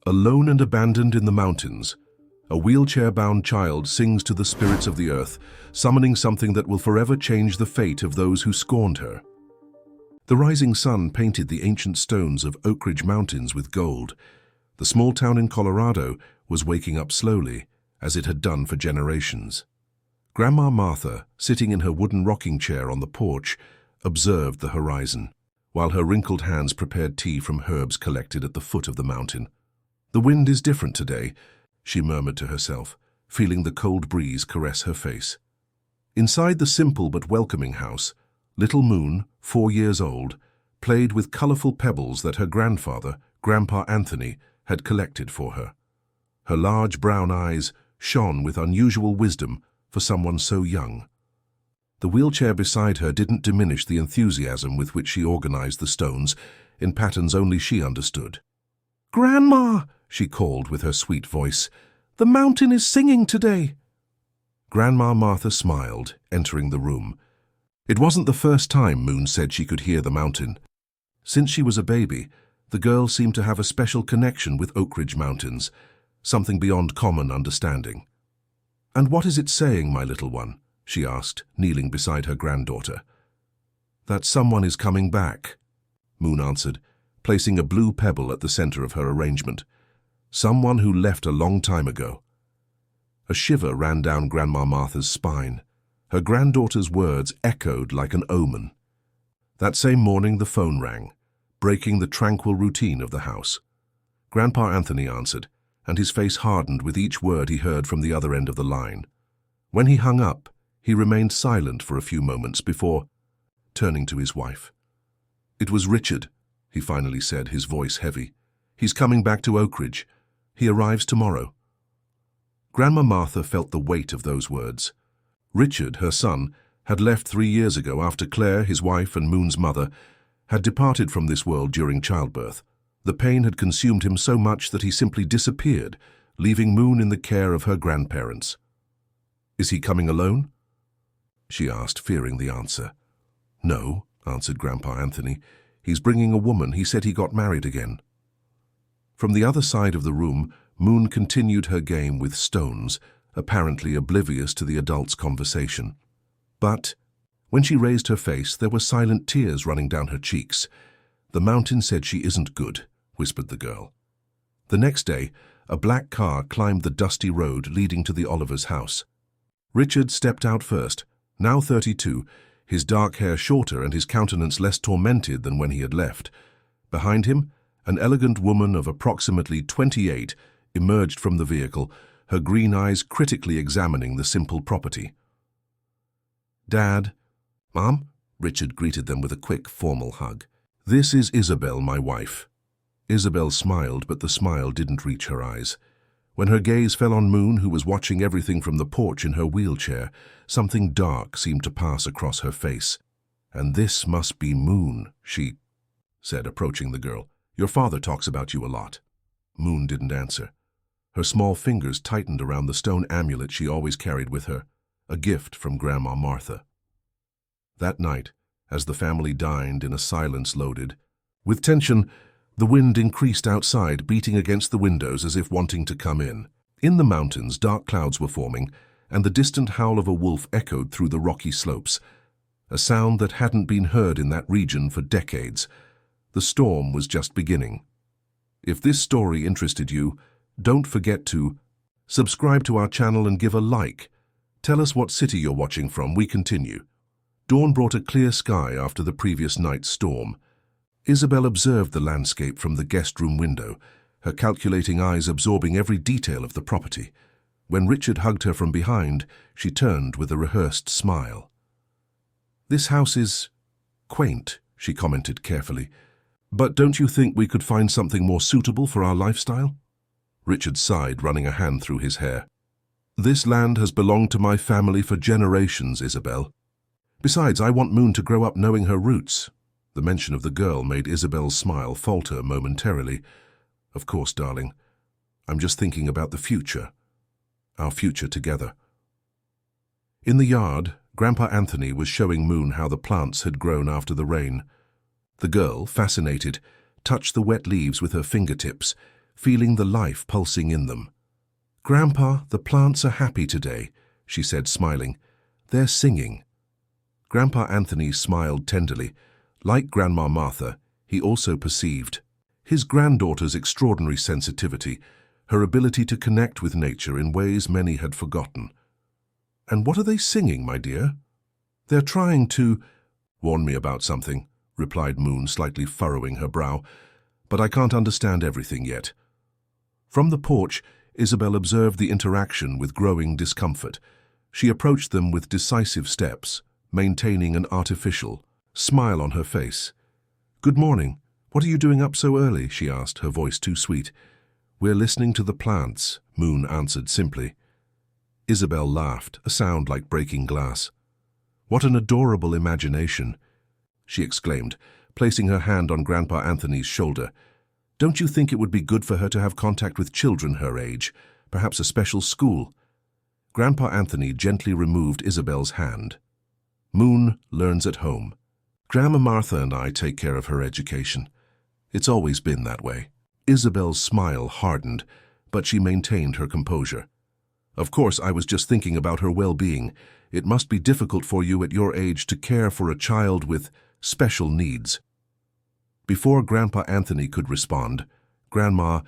Alone and abandoned in the mountains, a wheelchair-bound child sings to the spirits of the earth, summoning something that will forever change the fate of those who scorned her. The rising sun painted the ancient stones of Oak Ridge Mountains with gold. The small town in Colorado was waking up slowly, as it had done for generations. Grandma Martha, sitting in her wooden rocking chair on the porch, observed the horizon, while her wrinkled hands prepared tea from herbs collected at the foot of the mountain. "The wind is different today," she murmured to herself, feeling the cold breeze caress her face. Inside the simple but welcoming house, little Moon, 4 years old, played with colorful pebbles that her grandfather, Grandpa Anthony, had collected for her. Her large brown eyes shone with unusual wisdom for someone so young. The wheelchair beside her didn't diminish the enthusiasm with which she organized the stones in patterns only she understood. "Grandma!" she called with her sweet voice. "The mountain is singing today." Grandma Martha smiled, entering the room. It wasn't the first time Moon said she could hear the mountain. Since she was a baby, the girl seemed to have a special connection with Oak Ridge Mountains, something beyond common understanding. "And what is it saying, my little one?" she asked, kneeling beside her granddaughter. "That someone is coming back," Moon answered, placing a blue pebble at the center of her arrangement. "Someone who left a long time ago." A shiver ran down Grandma Martha's spine. Her granddaughter's words echoed like an omen. That same morning the phone rang, breaking the tranquil routine of the house. Grandpa Anthony answered, and his face hardened with each word he heard from the other end of the line. When he hung up, he remained silent for a few moments before turning to his wife. "It was Richard," he finally said, his voice heavy. "He's coming back to Oak Ridge. He arrives tomorrow." Grandma Martha felt the weight of those words. Richard, her son, had left 3 years ago after Claire, his wife and Moon's mother, had departed from this world during childbirth. The pain had consumed him so much that he simply disappeared, leaving Moon in the care of her grandparents. "Is he coming alone?" she asked, fearing the answer. "No," answered Grandpa Anthony. "He's bringing a woman. He said he got married again." From the other side of the room, Moon continued her game with stones, apparently oblivious to the adults' conversation. But when she raised her face, there were silent tears running down her cheeks. "The mountain said she isn't good," whispered the girl. The next day, a black car climbed the dusty road leading to the Olivers' house. Richard stepped out first, now 32, his dark hair shorter and his countenance less tormented than when he had left. Behind him, an elegant woman of approximately 28 emerged from the vehicle, her green eyes critically examining the simple property. "Dad, Mom," Richard greeted them with a quick, formal hug. "This is Isabel, my wife." Isabel smiled, but the smile didn't reach her eyes. When her gaze fell on Moon, who was watching everything from the porch in her wheelchair, something dark seemed to pass across her face. "And this must be Moon," she said, approaching the girl. "Your father talks about you a lot." Moon didn't answer. Her small fingers tightened around the stone amulet she always carried with her, a gift from Grandma Martha. That night, as the family dined in a silence loaded with tension, the wind increased outside, beating against the windows as if wanting to come in. In the mountains, dark clouds were forming, and the distant howl of a wolf echoed through the rocky slopes, a sound that hadn't been heard in that region for decades. The storm was just beginning. If this story interested you, don't forget to subscribe to our channel and give a like. Tell us what city you're watching from. We continue. Dawn brought a clear sky after the previous night's storm. Isabel observed the landscape from the guest room window, her calculating eyes absorbing every detail of the property. When Richard hugged her from behind, she turned with a rehearsed smile. "This house is quaint," she commented carefully. "But don't you think we could find something more suitable for our lifestyle?" Richard sighed, running a hand through his hair. "This land has belonged to my family for generations, Isabel. Besides, I want Moon to grow up knowing her roots." The mention of the girl made Isabel's smile falter momentarily. "Of course, darling. I'm just thinking about the future. Our future together." In the yard, Grandpa Anthony was showing Moon how the plants had grown after the rain. The girl, fascinated, touched the wet leaves with her fingertips, feeling the life pulsing in them. "Grandpa, the plants are happy today," she said, smiling. "They're singing." Grandpa Anthony smiled tenderly. Like Grandma Martha, he also perceived his granddaughter's extraordinary sensitivity, her ability to connect with nature in ways many had forgotten. "And what are they singing, my dear?" "They're trying to warn me about something," replied Moon, slightly furrowing her brow. "But I can't understand everything yet." From the porch, Isabel observed the interaction with growing discomfort. She approached them with decisive steps, maintaining an artificial smile on her face. "Good morning. What are you doing up so early?" she asked, her voice too sweet. "We're listening to the plants," Moon answered simply. Isabel laughed, a sound like breaking glass. "What an adorable imagination," she exclaimed, placing her hand on Grandpa Anthony's shoulder. "Don't you think it would be good for her to have contact with children her age, perhaps a special school?" Grandpa Anthony gently removed Isabel's hand. "Moon learns at home. Grandma Martha and I take care of her education. It's always been that way." Isabel's smile hardened, but she maintained her composure. "Of course, I was just thinking about her well-being. It must be difficult for you at your age to care for a child with special needs." Before Grandpa Anthony could respond, Grandma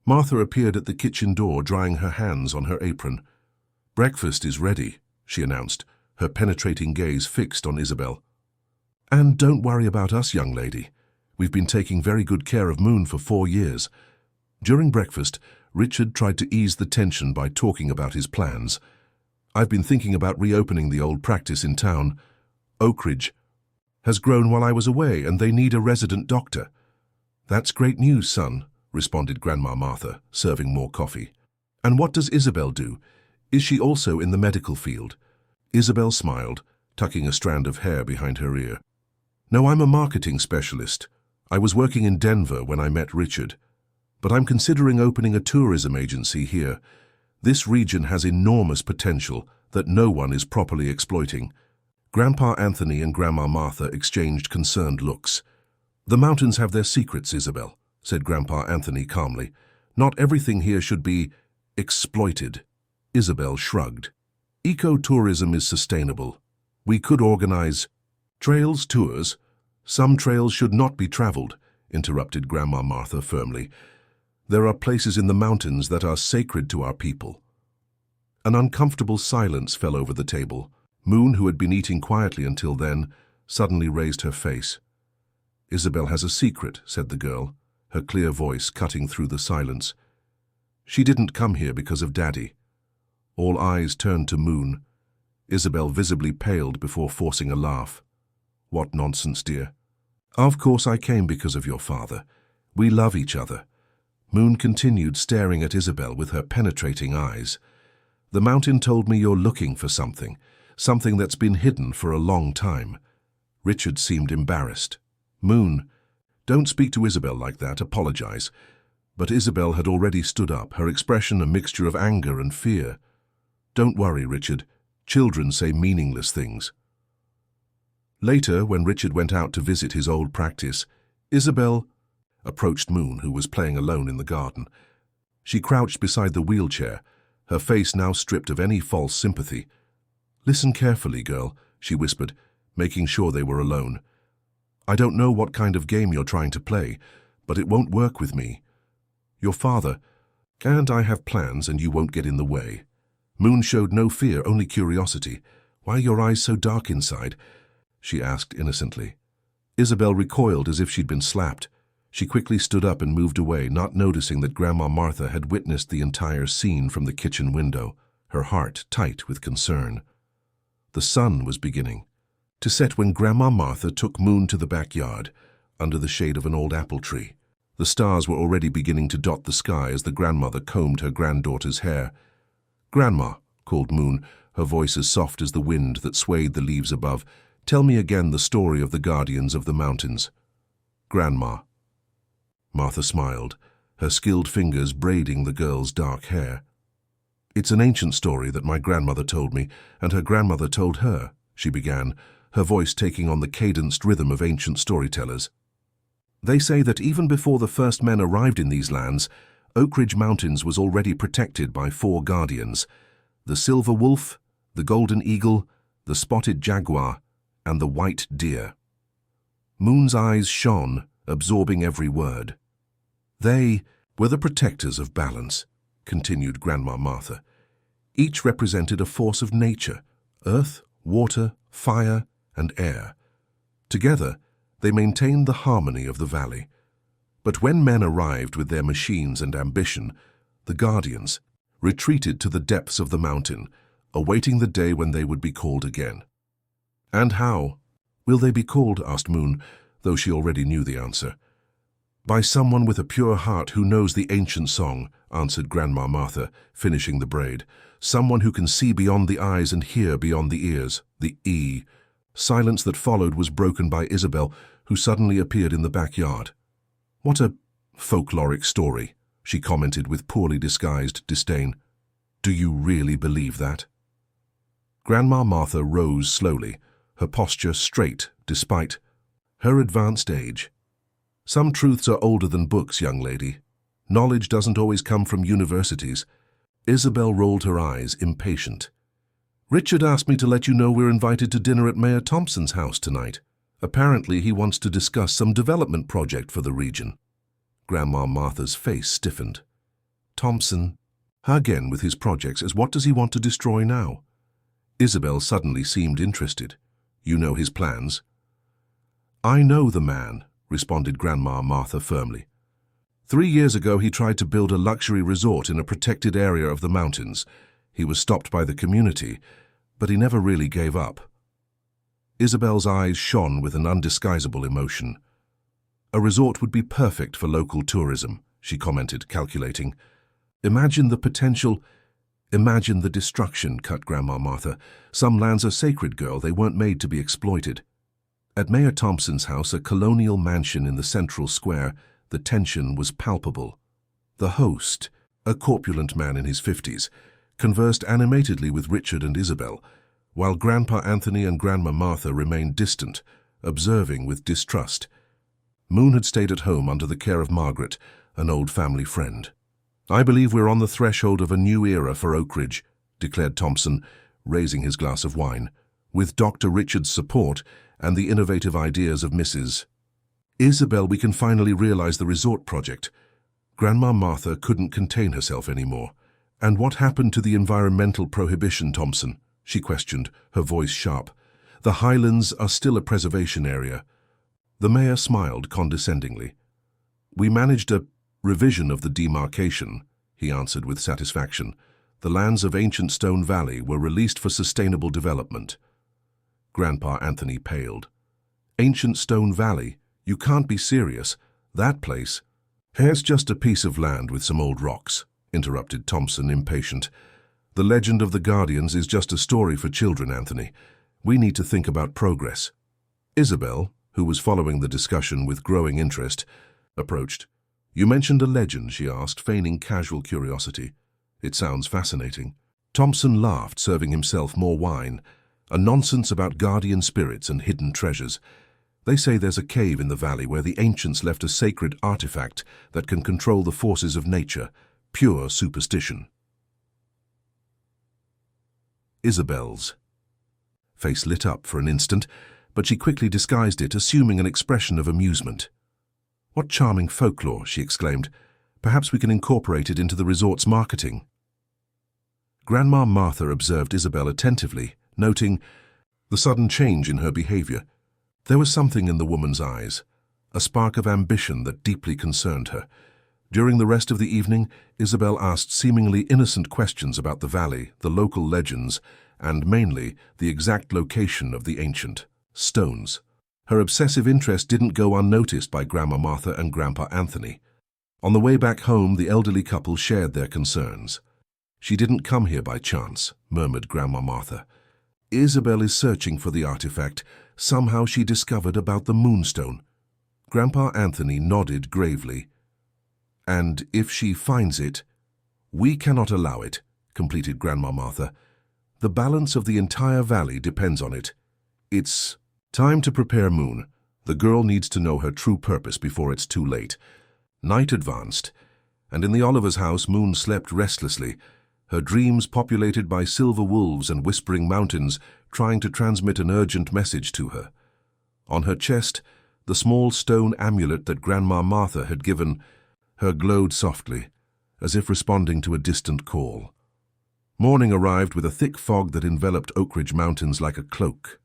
Martha appeared at the kitchen door, drying her hands on her apron. "Breakfast is ready," she announced, her penetrating gaze fixed on Isabel. "And don't worry about us, young lady. We've been taking very good care of Moon for 4 years. During breakfast, Richard tried to ease the tension by talking about his plans. "I've been thinking about reopening the old practice in town. Oak Ridge has grown while I was away, and they need a resident doctor." "That's great news, son," responded Grandma Martha, serving more coffee. "And what does Isabel do? Is she also in the medical field?" Isabel smiled, tucking a strand of hair behind her ear. "No, I'm a marketing specialist. I was working in Denver when I met Richard. But I'm considering opening a tourism agency here. This region has enormous potential that no one is properly exploiting." Grandpa Anthony and Grandma Martha exchanged concerned looks. "The mountains have their secrets, Isabel," said Grandpa Anthony calmly. "Not everything here should be exploited." Isabel shrugged. "Ecotourism is sustainable. We could organize trails, tours." "Some trails should not be traveled," interrupted Grandma Martha firmly. "There are places in the mountains that are sacred to our people." An uncomfortable silence fell over the table. Moon, who had been eating quietly until then, suddenly raised her face. "Isabel has a secret," said the girl, her clear voice cutting through the silence. "She didn't come here because of Daddy." All eyes turned to Moon. Isabel visibly paled before forcing a laugh. "What nonsense, dear. Of course I came because of your father. We love each other." Moon continued staring at Isabel with her penetrating eyes. "The mountain told me you're looking for something that's been hidden for a long time." Richard seemed embarrassed. "Moon, don't speak to Isabel like that, apologize." But Isabel had already stood up, her expression a mixture of anger and fear. "Don't worry, Richard. Children say meaningless things." Later, when Richard went out to visit his old practice, Isabel approached Moon, who was playing alone in the garden. She crouched beside the wheelchair, her face now stripped of any false sympathy. "Listen carefully, girl," she whispered, making sure they were alone. "I don't know what kind of game you're trying to play, but it won't work with me. Your father and I have plans, and you won't get in the way." Moon showed no fear, only curiosity. "Why are your eyes so dark inside?" she asked innocently. Isabel recoiled as if she'd been slapped. She quickly stood up and moved away, not noticing that Grandma Martha had witnessed the entire scene from the kitchen window, her heart tight with concern. The sun was beginning to set when Grandma Martha took Moon to the backyard, under the shade of an old apple tree. The stars were already beginning to dot the sky as the grandmother combed her granddaughter's hair. "Grandma," called Moon, her voice as soft as the wind that swayed the leaves above, "tell me again the story of the guardians of the mountains." "Grandma." Martha smiled, her skilled fingers braiding the girl's dark hair. "It's an ancient story that my grandmother told me, and her grandmother told her," she began, her voice taking on the cadenced rhythm of ancient storytellers. "They say that even before the first men arrived in these lands, Oak Ridge Mountains was already protected by 4 guardians: the silver wolf, the golden eagle, the spotted jaguar, and the white deer. Moon's eyes shone, absorbing every word. They were the protectors of balance, continued Grandma Martha. Each represented a force of nature: earth, water, fire, and air. Together, they maintained the harmony of the valley. But when men arrived with their machines and ambition, the guardians retreated to the depths of the mountain, awaiting the day when they would be called again. "And how will they be called?" asked Moon, though she already knew the answer. "By someone with a pure heart who knows the ancient song," answered Grandma Martha, finishing the braid. "Someone who can see beyond the eyes and hear beyond the ears." The silence that followed was broken by Isabel, who suddenly appeared in the backyard. "What a folkloric story," she commented with poorly disguised disdain. "Do you really believe that?" Grandma Martha rose slowly, her posture straight despite her advanced age. "Some truths are older than books, young lady. Knowledge doesn't always come from universities." Isabel rolled her eyes, impatient. "Richard asked me to let you know we're invited to dinner at Mayor Thompson's house tonight. Apparently he wants to discuss some development project for the region." Grandma Martha's face stiffened. "Thompson, again with his projects, as what does he want to destroy now?" Isabel suddenly seemed interested. "You know his plans?" "I know the man," responded Grandma Martha firmly. 3 years ago he tried to build a luxury resort in a protected area of the mountains. He was stopped by the community, but he never really gave up." Isabel's eyes shone with an undisguisable emotion. "A resort would be perfect for local tourism," she commented, calculating. "Imagine the potential." "Imagine the destruction," cut Grandma Martha. "Some lands are sacred, girl. They weren't made to be exploited." At Mayor Thompson's house, a colonial mansion in the central square, the tension was palpable. The host, a corpulent man in his 50s, conversed animatedly with Richard and Isabel, while Grandpa Anthony and Grandma Martha remained distant, observing with distrust. Moon had stayed at home under the care of Margaret, an old family friend. "I believe we're on the threshold of a new era for Oak Ridge," declared Thompson, raising his glass of wine. "With Dr. Richard's support and the innovative ideas of Mrs. Isabel, we can finally realize the resort project." Grandma Martha couldn't contain herself anymore. "And what happened to the environmental prohibition, Thompson?" she questioned, her voice sharp. "The highlands are still a preservation area." The mayor smiled condescendingly. "We managed a revision of the demarcation," he answered with satisfaction. "The lands of ancient Stone Valley were released for sustainable development." Grandpa Anthony paled. "Ancient Stone Valley? You can't be serious. That place—" "Here's just a piece of land with some old rocks," interrupted Thompson, impatient. "The legend of the Guardians is just a story for children, Anthony. We need to think about progress." Isabel, who was following the discussion with growing interest, approached. "You mentioned a legend," she asked, feigning casual curiosity. "It sounds fascinating." Thompson laughed, serving himself more wine. "A nonsense about guardian spirits and hidden treasures. They say there's a cave in the valley where the ancients left a sacred artifact that can control the forces of nature. Pure superstition." Isabel's face lit up for an instant, but she quickly disguised it, assuming an expression of amusement. "What charming folklore," she exclaimed. "Perhaps we can incorporate it into the resort's marketing." Grandma Martha observed Isabel attentively, noting the sudden change in her behavior. There was something in the woman's eyes, a spark of ambition that deeply concerned her. During the rest of the evening, Isabel asked seemingly innocent questions about the valley, the local legends, and mainly the exact location of the ancient stones. Her obsessive interest didn't go unnoticed by Grandma Martha and Grandpa Anthony. On the way back home, the elderly couple shared their concerns. "She didn't come here by chance," murmured Grandma Martha. "Isabel is searching for the artifact. Somehow she discovered about the moonstone." Grandpa Anthony nodded gravely. "And if she finds it—" "We cannot allow it," completed Grandma Martha. "The balance of the entire valley depends on it. It's time to prepare Moon. The girl needs to know her true purpose before it's too late." Night advanced, And in the Oliver's house, Moon slept restlessly, her dreams populated by silver wolves and whispering mountains trying to transmit an urgent message to her. On her chest, the small stone amulet that Grandma Martha had given her glowed softly, as if responding to a distant call. Morning arrived with a thick fog that enveloped Oak Ridge Mountains like a cloak.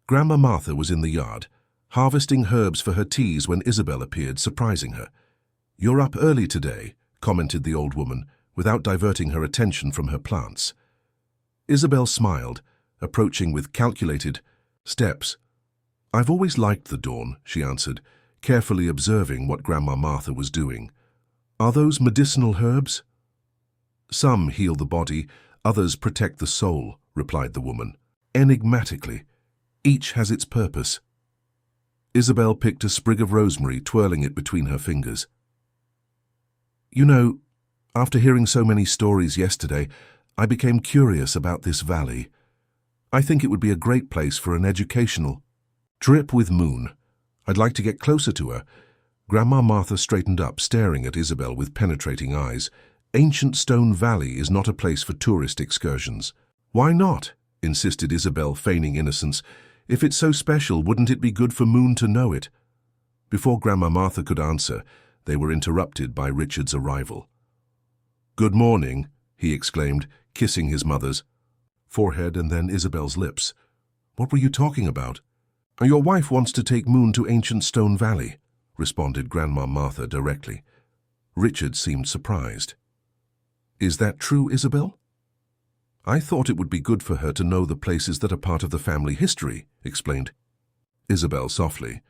Grandma Martha was in the yard, harvesting herbs for her teas when Isabel appeared, surprising her. "You're up early today," commented the old woman, without diverting her attention from her plants. Isabel smiled, approaching with calculated steps. "I've always liked the dawn," she answered, carefully observing what Grandma Martha was doing. "Are those medicinal herbs?" "Some heal the body, others protect the soul," replied the woman, enigmatically. "Each has its purpose." Isabel picked a sprig of rosemary, twirling it between her fingers. "You know, after hearing so many stories yesterday, I became curious about this valley. I think it would be a great place for an educational trip with Moon. I'd like to get closer to her." Grandma Martha straightened up, staring at Isabel with penetrating eyes. "Ancient Stone Valley is not a place for tourist excursions." "Why not?" insisted Isabel, feigning innocence. "If it's so special, wouldn't it be good for Moon to know it?" Before Grandma Martha could answer, they were interrupted by Richard's arrival. "Good morning," he exclaimed, kissing his mother's forehead and then Isabel's lips. "What were you talking about?" "Your wife wants to take Moon to Ancient Stone Valley," responded Grandma Martha directly. Richard seemed surprised. "Is that true, Isabel?" "I thought it would be good for her to know the places that are part of the family history," explained Isabel softly.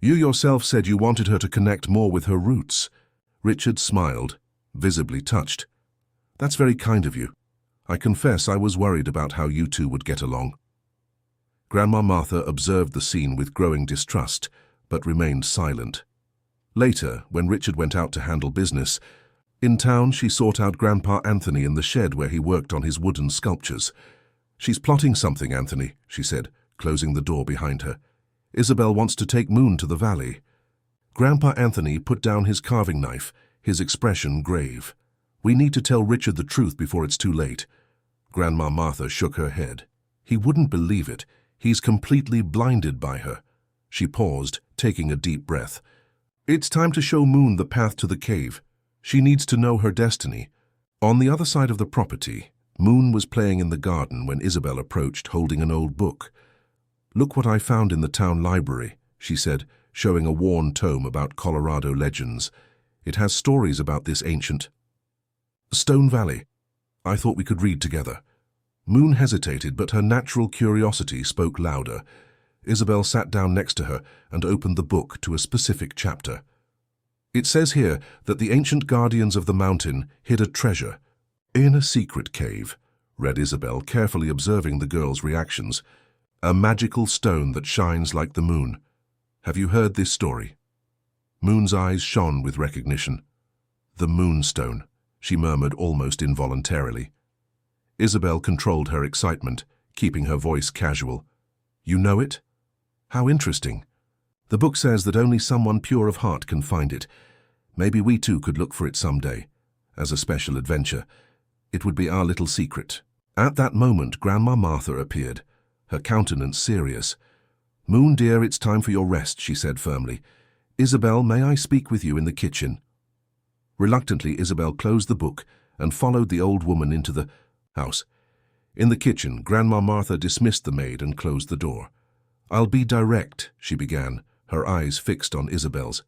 "You yourself said you wanted her to connect more with her roots." Richard smiled, visibly touched. "That's very kind of you. I confess I was worried about how you two would get along." Grandma Martha observed the scene with growing distrust, but remained silent. Later, when Richard went out to handle business, in town she sought out Grandpa Anthony in the shed where he worked on his wooden sculptures. "She's plotting something, Anthony," she said, closing the door behind her. "Isabel wants to take Moon to the valley." Grandpa Anthony put down his carving knife, his expression grave. "We need to tell Richard the truth before it's too late." Grandma Martha shook her head. "He wouldn't believe it. He's completely blinded by her." She paused, taking a deep breath. "It's time to show Moon the path to the cave. She needs to know her destiny." On the other side of the property, Moon was playing in the garden when Isabel approached, holding an old book. "Look what I found in the town library," she said, showing a worn tome about Colorado legends. "It has stories about this ancient Stone Valley. I thought we could read together." Moon hesitated, but her natural curiosity spoke louder. Isabel sat down next to her and opened the book to a specific chapter. "It says here that the ancient guardians of the mountain hid a treasure in a secret cave," read Isabel, carefully observing the girl's reactions. "A magical stone that shines like the moon. Have you heard this story?" Moon's eyes shone with recognition. "The Moonstone," she murmured almost involuntarily. Isabel controlled her excitement, keeping her voice casual. "You know it? How interesting. The book says that only someone pure of heart can find it. Maybe we too could look for it someday, as a special adventure. It would be our little secret." At that moment, Grandma Martha appeared, her countenance serious. "Moon, dear, it's time for your rest," she said firmly. "Isabel, may I speak with you in the kitchen?" Reluctantly, Isabel closed the book and followed the old woman into the house. In the kitchen, Grandma Martha dismissed the maid and closed the door. "I'll be direct," she began, her eyes fixed on Isabel's.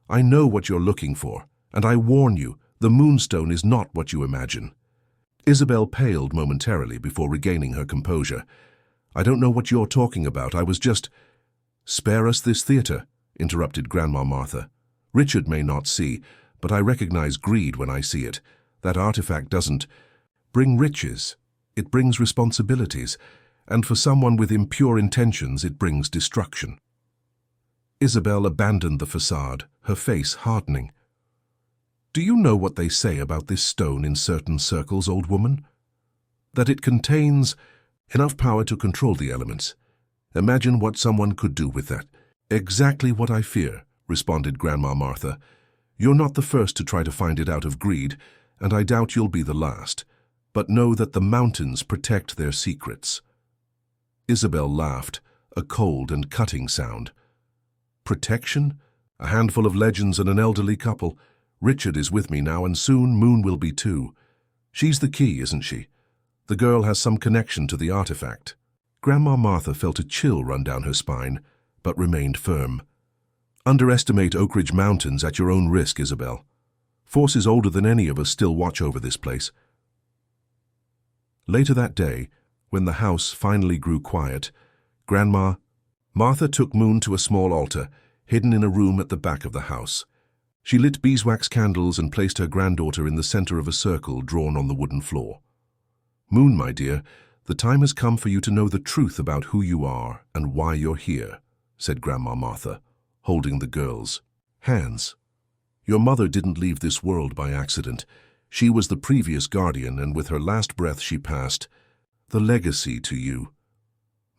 "I know what you're looking for, and I warn you, the Moonstone is not what you imagine." Isabel paled momentarily before regaining her composure. "I don't know what you're talking about. I was just—" "Spare us this theater," interrupted Grandma Martha. "Richard may not see, but I recognize greed when I see it. That artifact doesn't bring riches. It brings responsibilities, and for someone with impure intentions, it brings destruction." Isabel abandoned the facade, her face hardening. "Do you know what they say about this stone in certain circles, old woman? That it contains enough power to control the elements. Imagine what someone could do with that." "Exactly what I fear," responded Grandma Martha. You're not the first to try to find it out of greed, and I doubt you'll be the last. But know that the mountains protect their secrets." Isabel laughed, a cold and cutting sound. "Protection? A handful of legends and an elderly couple. Richard is with me now, and soon Moon will be too. She's the key, isn't she? The girl has some connection to the artifact." Grandma Martha felt a chill run down her spine, but remained firm. "Underestimate Oak Ridge Mountains at your own risk, Isabel. Forces older than any of us still watch over this place." Later that day, when the house finally grew quiet, Grandma Martha took Moon to a small altar, hidden in a room at the back of the house. She lit beeswax candles and placed her granddaughter in the center of a circle drawn on the wooden floor. "Moon, my dear, the time has come for you to know the truth about who you are and why you're here," said Grandma Martha, holding the girl's hands. "Your mother didn't leave this world by accident. She was the previous guardian, and with her last breath she passed the legacy to you."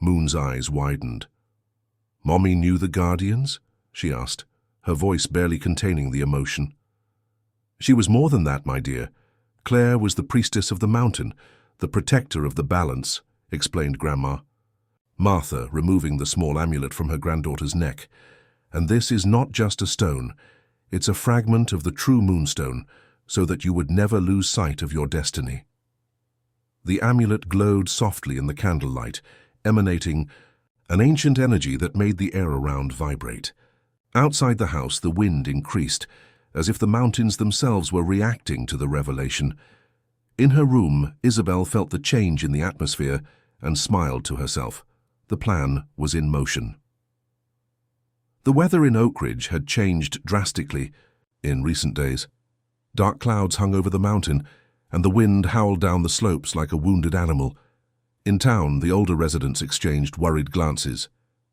Moon's eyes widened. "Mommy knew the guardians?" she asked, her voice barely containing the emotion. "She was more than that, my dear. Claire was the priestess of the mountain, the protector of the balance," explained Grandma Martha, removing the small amulet from her granddaughter's neck. "And this is not just a stone. It's a fragment of the true moonstone, so that you would never lose sight of your destiny." The amulet glowed softly in the candlelight, emanating an ancient energy that made the air around vibrate. Outside the house, the wind increased, as if the mountains themselves were reacting to the revelation. In her room, Isabel felt the change in the atmosphere and smiled to herself. The plan was in motion. The weather in Oak Ridge had changed drastically in recent days. Dark clouds hung over the mountain, and the wind howled down the slopes like a wounded animal. In town, the older residents exchanged worried glances.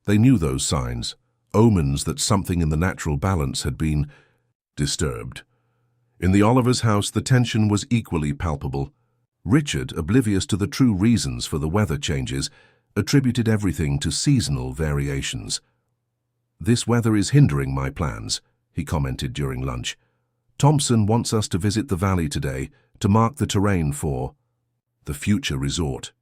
They knew those signs, omens that something in the natural balance had been disturbed. In the Olivers' house, the tension was equally palpable. Richard, oblivious to the true reasons for the weather changes, attributed everything to seasonal variations. "This weather is hindering my plans," he commented during lunch. "Thompson wants us to visit the valley today to mark the terrain for the future resort."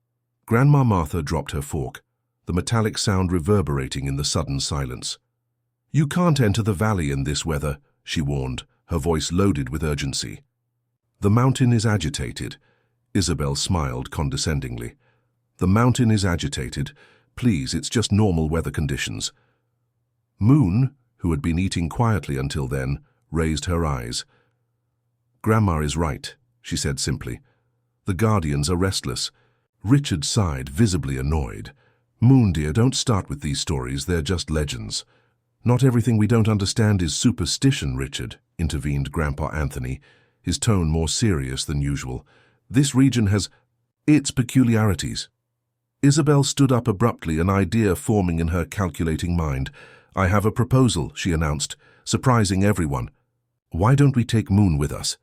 Grandma Martha dropped her fork, the metallic sound reverberating in the sudden silence. "You can't enter the valley in this weather," she warned, her voice loaded with urgency. "The mountain is agitated." Isabel smiled condescendingly. "The mountain is agitated. Please, it's just normal weather conditions." Moon, who had been eating quietly until then, raised her eyes. "Grandma is right," she said simply. "The guardians are restless." Richard sighed, visibly annoyed. "Moon, dear, don't start with these stories. They're just legends." "Not everything we don't understand is superstition, Richard," intervened Grandpa Anthony, his tone more serious than usual. "This region has its peculiarities." Isabel stood up abruptly, an idea forming in her calculating mind. "I have a proposal," she announced, surprising everyone. "Why don't we take Moon with us?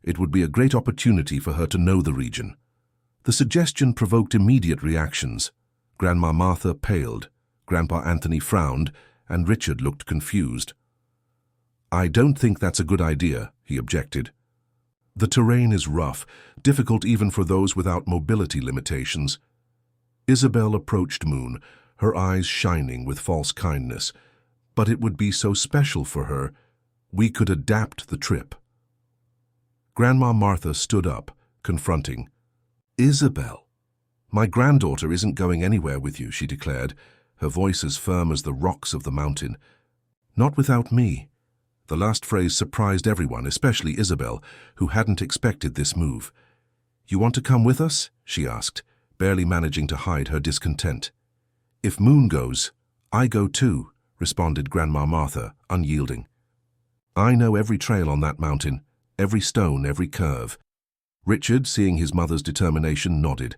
It would be a great opportunity for her to know the region." The suggestion provoked immediate reactions. Grandma Martha paled, Grandpa Anthony frowned, and Richard looked confused. "I don't think that's a good idea," he objected. "The terrain is rough, difficult even for those without mobility limitations." Isabel approached Moon, her eyes shining with false kindness. "But it would be so special for her. We could adapt the trip." Grandma Martha stood up, confronting. "Isabel, my granddaughter isn't going anywhere with you," she declared, her voice as firm as the rocks of the mountain. "Not without me." The last phrase surprised everyone, especially Isabel, who hadn't expected this move. "You want to come with us?" she asked, barely managing to hide her discontent. "If Moon goes, I go too," responded Grandma Martha, unyielding. "I know every trail on that mountain, every stone, every curve." Richard, seeing his mother's determination, nodded.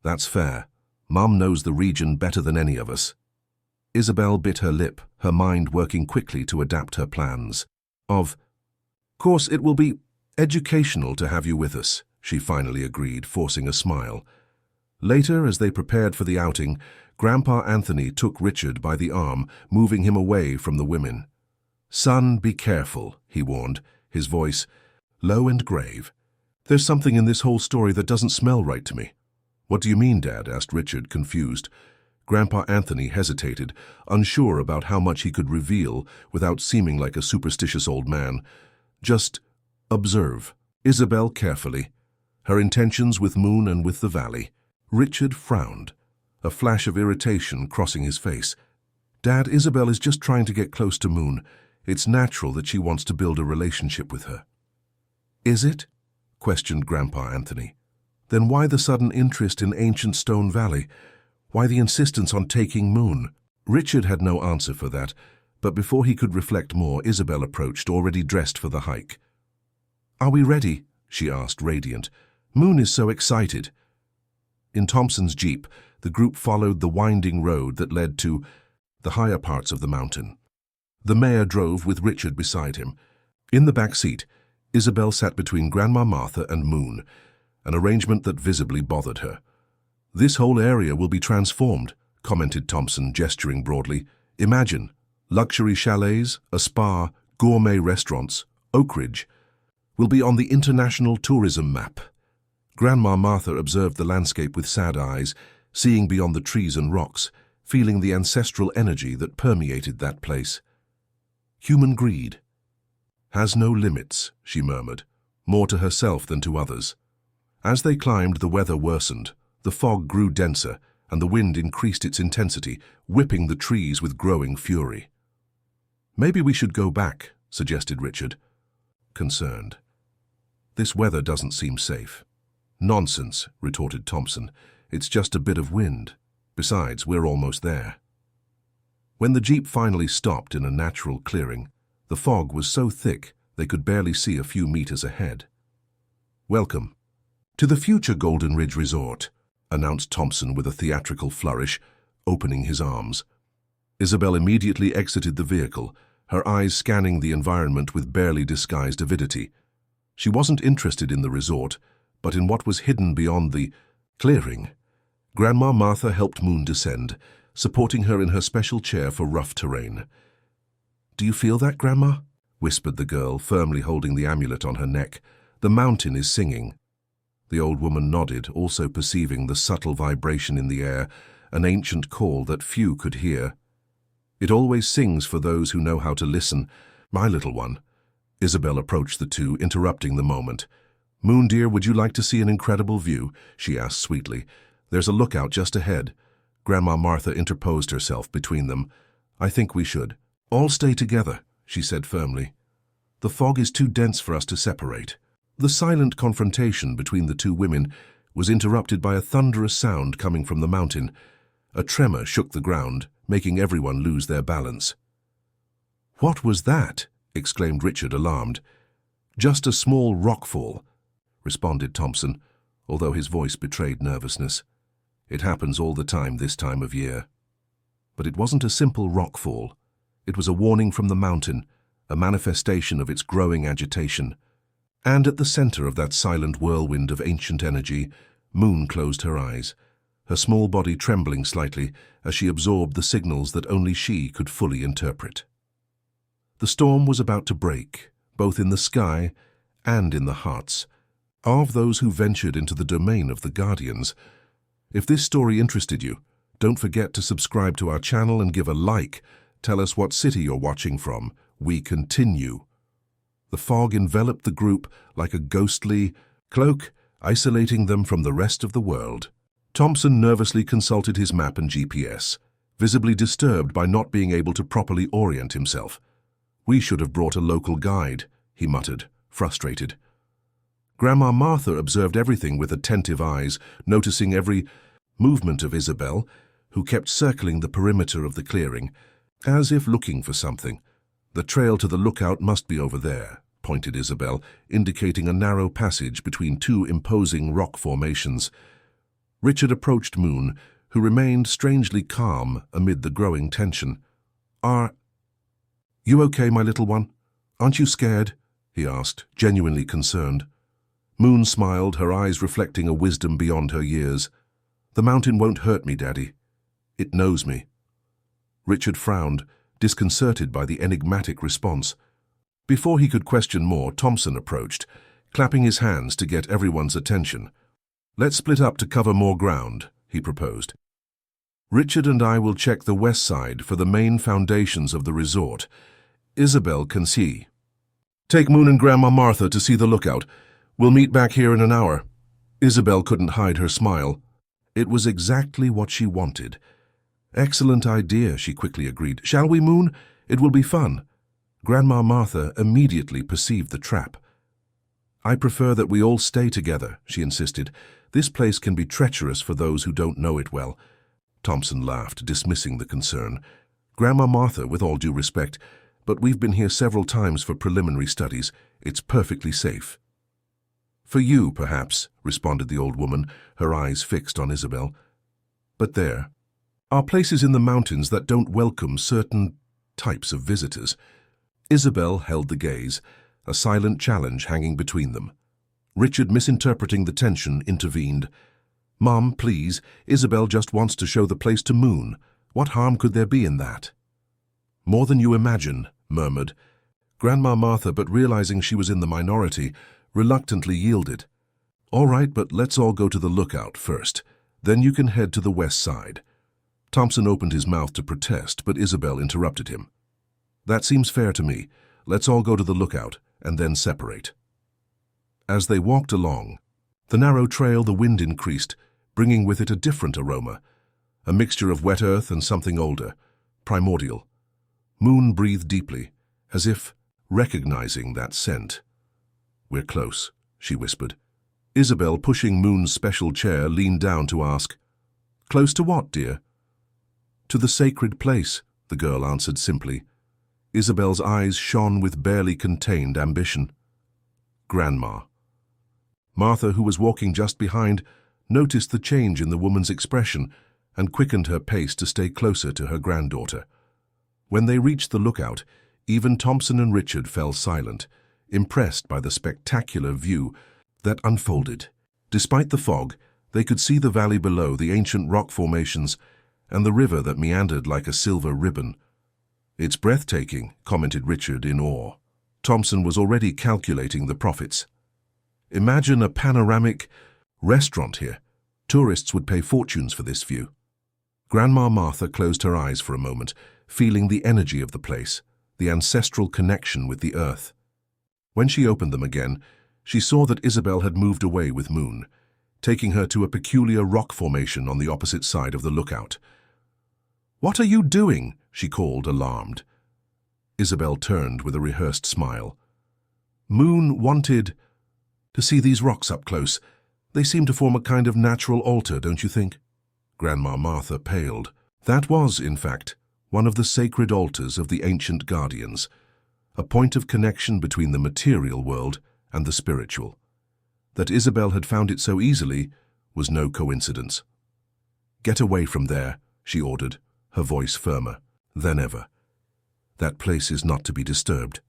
"That's fair. Mum knows the region better than any of us." Isabel bit her lip, her mind working quickly to adapt her plans. "Of course, it will be educational to have you with us," she finally agreed, forcing a smile. Later, as they prepared for the outing, Grandpa Anthony took Richard by the arm, moving him away from the women. "Son, be careful," he warned, his voice low and grave. "There's something in this whole story that doesn't smell right to me." "What do you mean, Dad?" asked Richard, confused. Grandpa Anthony hesitated, unsure about how much he could reveal without seeming like a superstitious old man. "Just observe Isabel carefully, her intentions with Moon and with the valley." Richard frowned, a flash of irritation crossing his face. "Dad, Isabel is just trying to get close to Moon. It's natural that she wants to build a relationship with her." "Is it?" questioned Grandpa Anthony. "Then why the sudden interest in ancient Stone Valley? Why the insistence on taking Moon?" Richard had no answer for that, but before he could reflect more, Isabel approached, already dressed for the hike. "Are we ready?" she asked, radiant. "Moon is so excited." In Thompson's jeep, the group followed the winding road that led to the higher parts of the mountain. The mayor drove with Richard beside him. In the back seat, Isabel sat between Grandma Martha and Moon, an arrangement that visibly bothered her. "This whole area will be transformed," commented Thompson, gesturing broadly. "Imagine, luxury chalets, a spa, gourmet restaurants, Oak Ridge will be on the international tourism map." Grandma Martha observed the landscape with sad eyes, seeing beyond the trees and rocks, feeling the ancestral energy that permeated that place. "Human greed has no limits," she murmured, more to herself than to others. As they climbed, the weather worsened. The fog grew denser, and the wind increased its intensity, whipping the trees with growing fury. "Maybe we should go back," suggested Richard, concerned. "This weather doesn't seem safe." "Nonsense," retorted Thompson. "It's just a bit of wind. Besides, we're almost there." When the jeep finally stopped in a natural clearing, the fog was so thick they could barely see a few meters ahead. "Welcome to the future Golden Ridge Resort," announced Thompson with a theatrical flourish, opening his arms. Isabel immediately exited the vehicle, her eyes scanning the environment with barely disguised avidity. She wasn't interested in the resort, but in what was hidden beyond the clearing. Grandma Martha helped Moon descend, supporting her in her special chair for rough terrain. "Do you feel that, Grandma?" whispered the girl, firmly holding the amulet on her neck. "The mountain is singing." The old woman nodded, also perceiving the subtle vibration in the air, an ancient call that few could hear. "It always sings for those who know how to listen, my little one." Isabel approached the two, interrupting the moment. "Moon, dear, would you like to see an incredible view?" she asked sweetly. "There's a lookout just ahead." Grandma Martha interposed herself between them. "I think we should all stay together," she said firmly. "The fog is too dense for us to separate." The silent confrontation between the two women was interrupted by a thunderous sound coming from the mountain. A tremor shook the ground, making everyone lose their balance. "What was that?" exclaimed Richard, alarmed. "Just a small rockfall," responded Thompson, although his voice betrayed nervousness. "It happens all the time this time of year." But it wasn't a simple rockfall. It was a warning from the mountain, a manifestation of its growing agitation. And at the center of that silent whirlwind of ancient energy, Moon closed her eyes, her small body trembling slightly as she absorbed the signals that only she could fully interpret. The storm was about to break, both in the sky and in the hearts of those who ventured into the domain of the Guardians. If this story interested you, don't forget to subscribe to our channel and give a like. Tell us what city you're watching from. We continue. The fog enveloped the group like a ghostly cloak, isolating them from the rest of the world. Thompson nervously consulted his map and GPS, visibly disturbed by not being able to properly orient himself. "We should have brought a local guide," he muttered, frustrated. Grandma Martha observed everything with attentive eyes, noticing every movement of Isabel, who kept circling the perimeter of the clearing, as if looking for something. "The trail to the lookout must be over there," pointed Isabel, indicating a narrow passage between two imposing rock formations. Richard approached Moon, who remained strangely calm amid the growing tension. "Are you okay, my little one? Aren't you scared?" he asked, genuinely concerned. Moon smiled, her eyes reflecting a wisdom beyond her years. "The mountain won't hurt me, Daddy. It knows me." Richard frowned, disconcerted by the enigmatic response. Before he could question more, Thompson approached, clapping his hands to get everyone's attention. "Let's split up to cover more ground," he proposed. "Richard and I will check the west side for the main foundations of the resort. Isabel can see. Take Moon and Grandma Martha to see the lookout. We'll meet back here in an hour." Isabel couldn't hide her smile. It was exactly what she wanted. "Excellent idea," she quickly agreed. "Shall we, Moon? It will be fun." Grandma Martha immediately perceived the trap. "I prefer that we all stay together," she insisted. "This place can be treacherous for those who don't know it well." Thompson laughed, dismissing the concern. "Grandma Martha, with all due respect, but we've been here several times for preliminary studies. It's perfectly safe." "For you, perhaps," responded the old woman, her eyes fixed on Isabel. "But there are places in the mountains that don't welcome certain types of visitors." Isabel held the gaze, a silent challenge hanging between them. Richard, misinterpreting the tension, intervened. "Mom, please, Isabel just wants to show the place to Moon. What harm could there be in that?" "More than you imagine," murmured Grandma Martha, but realizing she was in the minority, reluctantly yielded. "All right, but let's all go to the lookout first. Then you can head to the west side." Thompson opened his mouth to protest, but Isabel interrupted him. "That seems fair to me. Let's all go to the lookout and then separate." As they walked along the narrow trail, the wind increased, bringing with it a different aroma, a mixture of wet earth and something older, primordial. Moon breathed deeply, as if recognizing that scent. "We're close," she whispered. Isabel, pushing Moon's special chair, leaned down to ask, "Close to what, dear?" "To the sacred place," the girl answered simply. Isabel's eyes shone with barely contained ambition. "Grandma." Martha, who was walking just behind, noticed the change in the woman's expression and quickened her pace to stay closer to her granddaughter. When they reached the lookout, even Thompson and Richard fell silent, impressed by the spectacular view that unfolded. Despite the fog, they could see the valley below, the ancient rock formations, and the river that meandered like a silver ribbon. "It's breathtaking," commented Richard in awe. Thompson was already calculating the profits. "Imagine a panoramic restaurant here. Tourists would pay fortunes for this view." Grandma Martha closed her eyes for a moment, feeling the energy of the place, the ancestral connection with the earth. When she opened them again, she saw that Isabel had moved away with Moon, taking her to a peculiar rock formation on the opposite side of the lookout. "What are you doing?" she called, alarmed. Isabel turned with a rehearsed smile. "Moon wanted to see these rocks up close. They seem to form a kind of natural altar, don't you think?" Grandma Martha paled. That was, in fact, one of the sacred altars of the ancient guardians, a point of connection between the material world and the spiritual. That Isabel had found it so easily was no coincidence. "Get away from there," she ordered, her voice firmer than ever. "That place is not to be disturbed."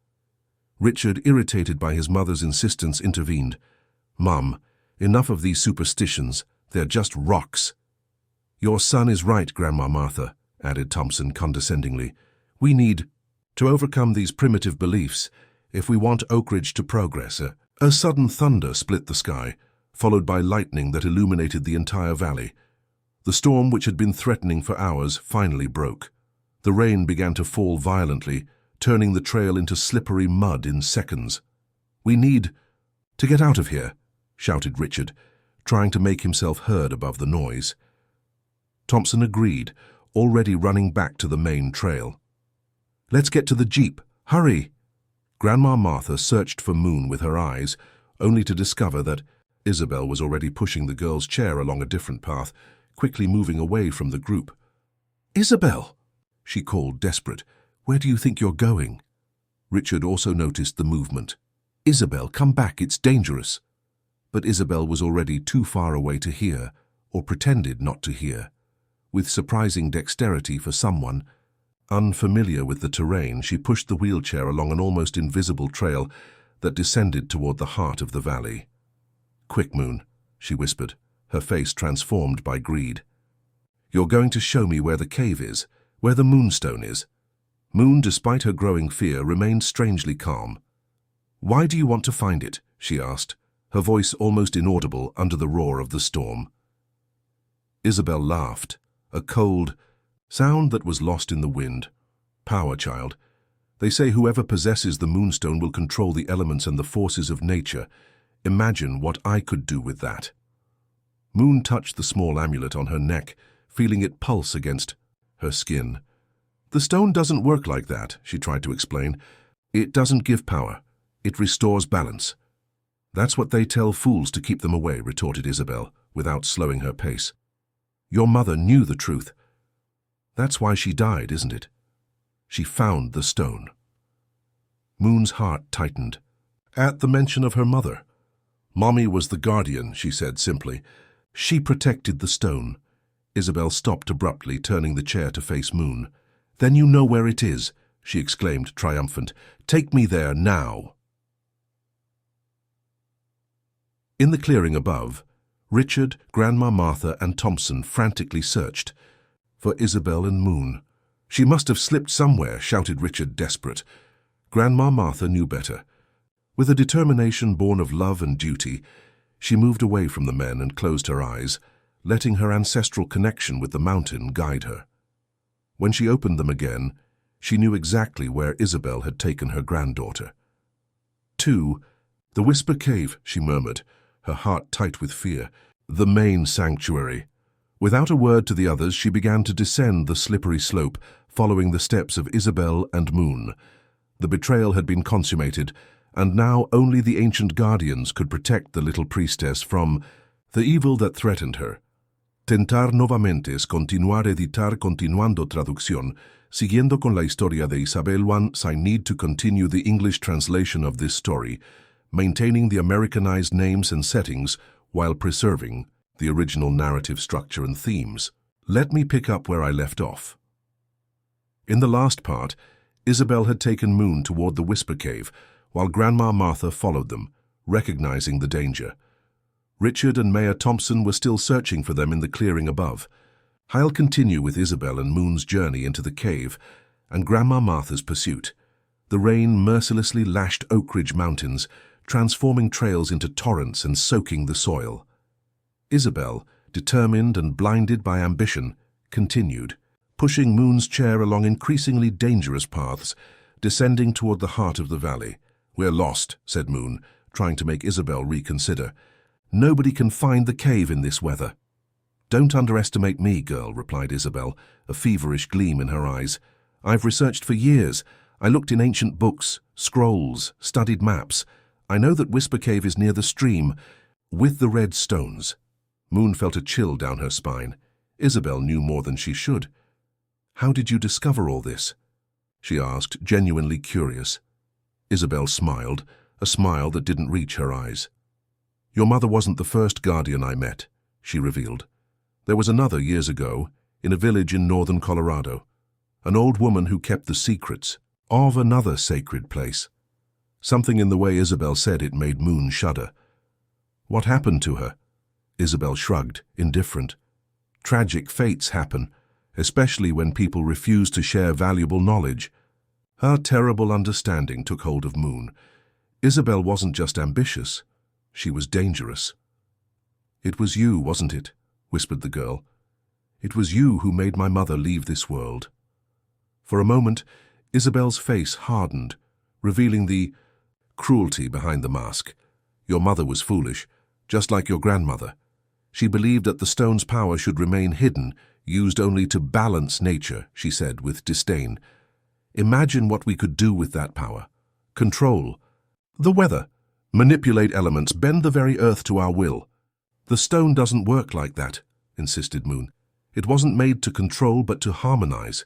Richard, irritated by his mother's insistence, intervened. "Mum, enough of these superstitions. They're just rocks." "Your son is right, Grandma Martha," added Thompson condescendingly. "We need to overcome these primitive beliefs if we want Oak Ridge to progress." A sudden thunder split the sky, followed by lightning that illuminated the entire valley. The storm, which had been threatening for hours, finally broke. The rain began to fall violently, turning the trail into slippery mud in seconds. "We need to get out of here," shouted Richard, trying to make himself heard above the noise. Thompson agreed, already running back to the main trail. "Let's get to the jeep. Hurry!" Grandma Martha searched for Moon with her eyes, only to discover that Isabel was already pushing the girl's chair along a different path, quickly moving away from the group. "Isabel!" she called, desperate. "Where do you think you're going?" Richard also noticed the movement. "Isabel, come back, it's dangerous." But Isabel was already too far away to hear, or pretended not to hear. With surprising dexterity for someone unfamiliar with the terrain, she pushed the wheelchair along an almost invisible trail that descended toward the heart of the valley. "Quick, Moon," she whispered, her face transformed by greed. "You're going to show me where the cave is, where the moonstone is." Moon, despite her growing fear, remained strangely calm. "Why do you want to find it?" she asked, her voice almost inaudible under the roar of the storm. Isabel laughed, a cold sound that was lost in the wind. "Power, child. They say whoever possesses the moonstone will control the elements and the forces of nature. Imagine what I could do with that." Moon touched the small amulet on her neck, feeling it pulse against her skin. "The stone doesn't work like that," she tried to explain. "It doesn't give power. It restores balance." "That's what they tell fools to keep them away," retorted Isabel, without slowing her pace. "Your mother knew the truth. That's why she died, isn't it? She found the stone." Moon's heart tightened at the mention of her mother. "Mommy was the guardian," she said simply. "She protected the stone." Isabel stopped abruptly, turning the chair to face Moon. "Then you know where it is," she exclaimed, triumphant. "Take me there now." In the clearing above, Richard, Grandma Martha, and Thompson frantically searched for Isabel and Moon. "She must have slipped somewhere," shouted Richard, desperate. Grandma Martha knew better. With a determination born of love and duty, she moved away from the men and closed her eyes, letting her ancestral connection with the mountain guide her. When she opened them again, she knew exactly where Isabel had taken her granddaughter. "To the Whisper Cave," she murmured, her heart tight with fear. "The main sanctuary." Without a word to the others, she began to descend the slippery slope, following the steps of Isabel and Moon. The betrayal had been consummated, and now only the ancient guardians could protect the little priestess from the evil that threatened her. Tentar novamente es continuar editar continuando traducción, siguiendo con la historia de Isabel. Once I need to continue the English translation of this story, maintaining the Americanized names and settings while preserving the original narrative structure and themes. Let me pick up where I left off. In the last part, Isabel had taken Moon toward the Whisper Cave, while Grandma Martha followed them, recognizing the danger. Richard and Mayor Thompson were still searching for them in the clearing above. I'll continue with Isabel and Moon's journey into the cave and Grandma Martha's pursuit. The rain mercilessly lashed Oak Ridge Mountains, transforming trails into torrents and soaking the soil. Isabel, determined and blinded by ambition, continued, pushing Moon's chair along increasingly dangerous paths, descending toward the heart of the valley. "We're lost," said Moon, trying to make Isabel reconsider. "Nobody can find the cave in this weather." "Don't underestimate me, girl," replied Isabel, a feverish gleam in her eyes. "I've researched for years. I looked in ancient books, scrolls, studied maps. I know that Whisper Cave is near the stream with the red stones." Moon felt a chill down her spine. Isabel knew more than she should. "How did you discover all this?" she asked, genuinely curious. Isabel smiled, a smile that didn't reach her eyes. "Your mother wasn't the first guardian I met," she revealed. "There was another years ago, in a village in northern Colorado, an old woman who kept the secrets of another sacred place." Something in the way Isabel said it made Moon shudder. "What happened to her?" Isabel shrugged, indifferent. "Tragic fates happen, especially when people refuse to share valuable knowledge." Her terrible understanding took hold of Moon. Isabel wasn't just ambitious, she was dangerous. "It was you, wasn't it?" whispered the girl. "It was you who made my mother leave this world." For a moment, Isabel's face hardened, revealing the cruelty behind the mask. "Your mother was foolish, just like your grandmother. She believed that the stone's power should remain hidden, used only to balance nature," she said with disdain. "Imagine what we could do with that power. Control the weather, manipulate elements, bend the very earth to our will." "The stone doesn't work like that," insisted Moon. "It wasn't made to control but to harmonize."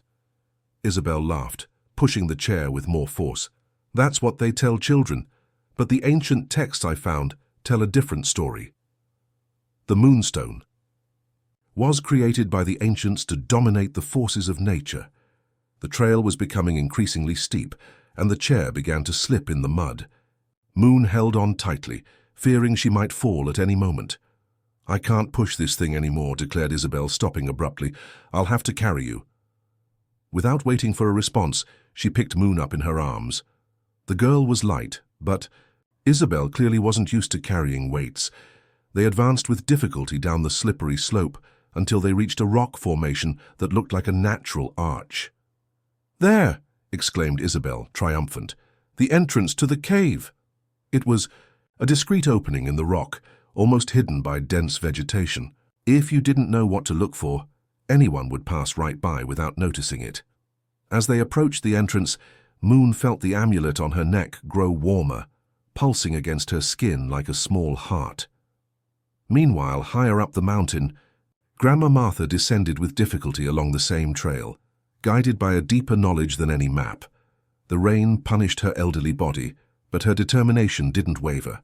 Isabel laughed, pushing the chair with more force. "That's what they tell children, but the ancient texts I found tell a different story." The moonstone was created by the ancients to dominate the forces of nature. The trail was becoming increasingly steep, and the chair began to slip in the mud. Moon held on tightly, fearing she might fall at any moment. "I can't push this thing anymore," declared Isabel, stopping abruptly. "I'll have to carry you." Without waiting for a response, She picked Moon up in her arms. The girl was light, but Isabel clearly wasn't used to carrying weights. They advanced with difficulty down the slippery slope until they reached a rock formation that looked like a natural arch. "There!" exclaimed Isabel, triumphant. "The entrance to the cave!" It was a discreet opening in the rock, almost hidden by dense vegetation. If you didn't know what to look for, anyone would pass right by without noticing it. As they approached the entrance, Moon felt the amulet on her neck grow warmer, pulsing against her skin like a small heart. Meanwhile, higher up the mountain, Grandma Martha descended with difficulty along the same trail, guided by a deeper knowledge than any map. The rain punished her elderly body, but her determination didn't waver.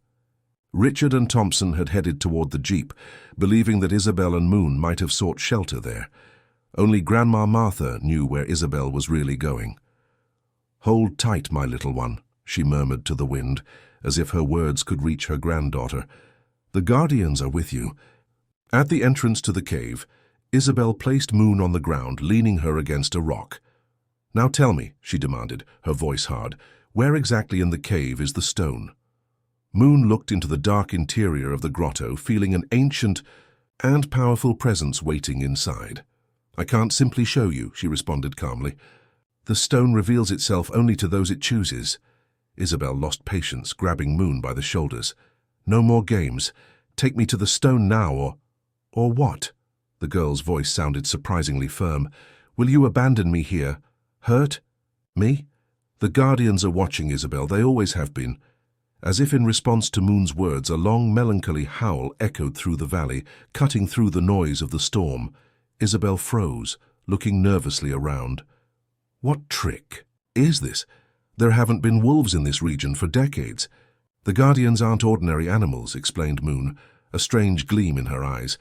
Richard and Thompson had headed toward the jeep, believing that Isabel and Moon might have sought shelter there. Only Grandma Martha knew where Isabel was really going. "Hold tight, my little one," she murmured to the wind, as if her words could reach her granddaughter. "The guardians are with you." At the entrance to the cave, Isabel placed Moon on the ground, leaning her against a rock. "Now tell me," she demanded, her voice hard, "where exactly in the cave is the stone?" Moon looked into the dark interior of the grotto, feeling an ancient and powerful presence waiting inside. "I can't simply show you," she responded calmly. "The stone reveals itself only to those it chooses." Isabel lost patience, grabbing Moon by the shoulders. "No more games. Take me to the stone now, or what?" The girl's voice sounded surprisingly firm. "Will you abandon me here? Hurt me?" "The guardians are watching, Isabel. They always have been." As if in response to Moon's words, a long, melancholy howl echoed through the valley, cutting through the noise of the storm. Isabel froze, looking nervously around. "What trick is this? There haven't been wolves in this region for decades." "The guardians aren't ordinary animals," explained Moon, a strange gleam in her eyes.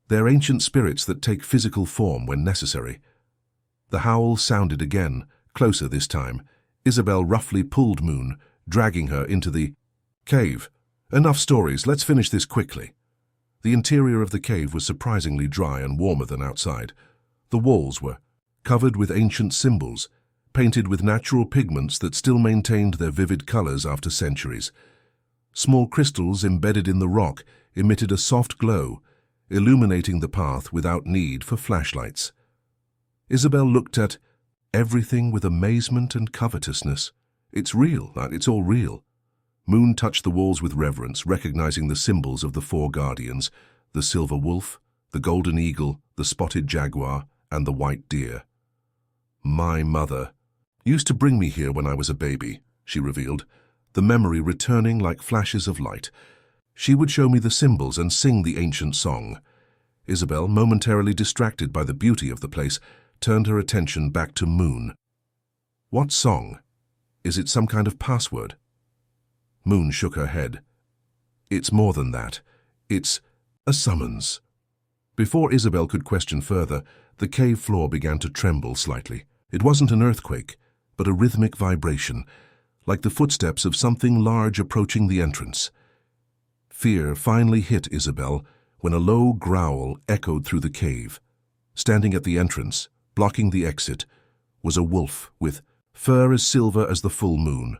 "They're ancient spirits that take physical form when necessary." The howl sounded again, closer this time. Isabel roughly pulled Moon, dragging her into the cave. "Enough stories, let's finish this quickly." The interior of the cave was surprisingly dry and warmer than outside. The walls were covered with ancient symbols, painted with natural pigments that still maintained their vivid colors after centuries. Small crystals embedded in the rock emitted a soft glow, illuminating the path without need for flashlights. Isabel looked at everything with amazement and covetousness. "It's real, it's all real." Moon touched the walls with reverence, recognizing the symbols of the four guardians: the silver wolf, the golden eagle, the spotted jaguar, and the white deer. "My mother used to bring me here when I was a baby," she revealed, the memory returning like flashes of light. "She would show me the symbols and sing the ancient song." Isabel, momentarily distracted by the beauty of the place, turned her attention back to Moon. "What song? Is it some kind of password?" Moon shook her head. "It's more than that. It's a summons." Before Isabel could question further, the cave floor began to tremble slightly. It wasn't an earthquake, but a rhythmic vibration, like the footsteps of something large approaching the entrance. Fear finally hit Isabel when a low growl echoed through the cave. Standing at the entrance, blocking the exit, was a wolf with fur as silver as the full moon.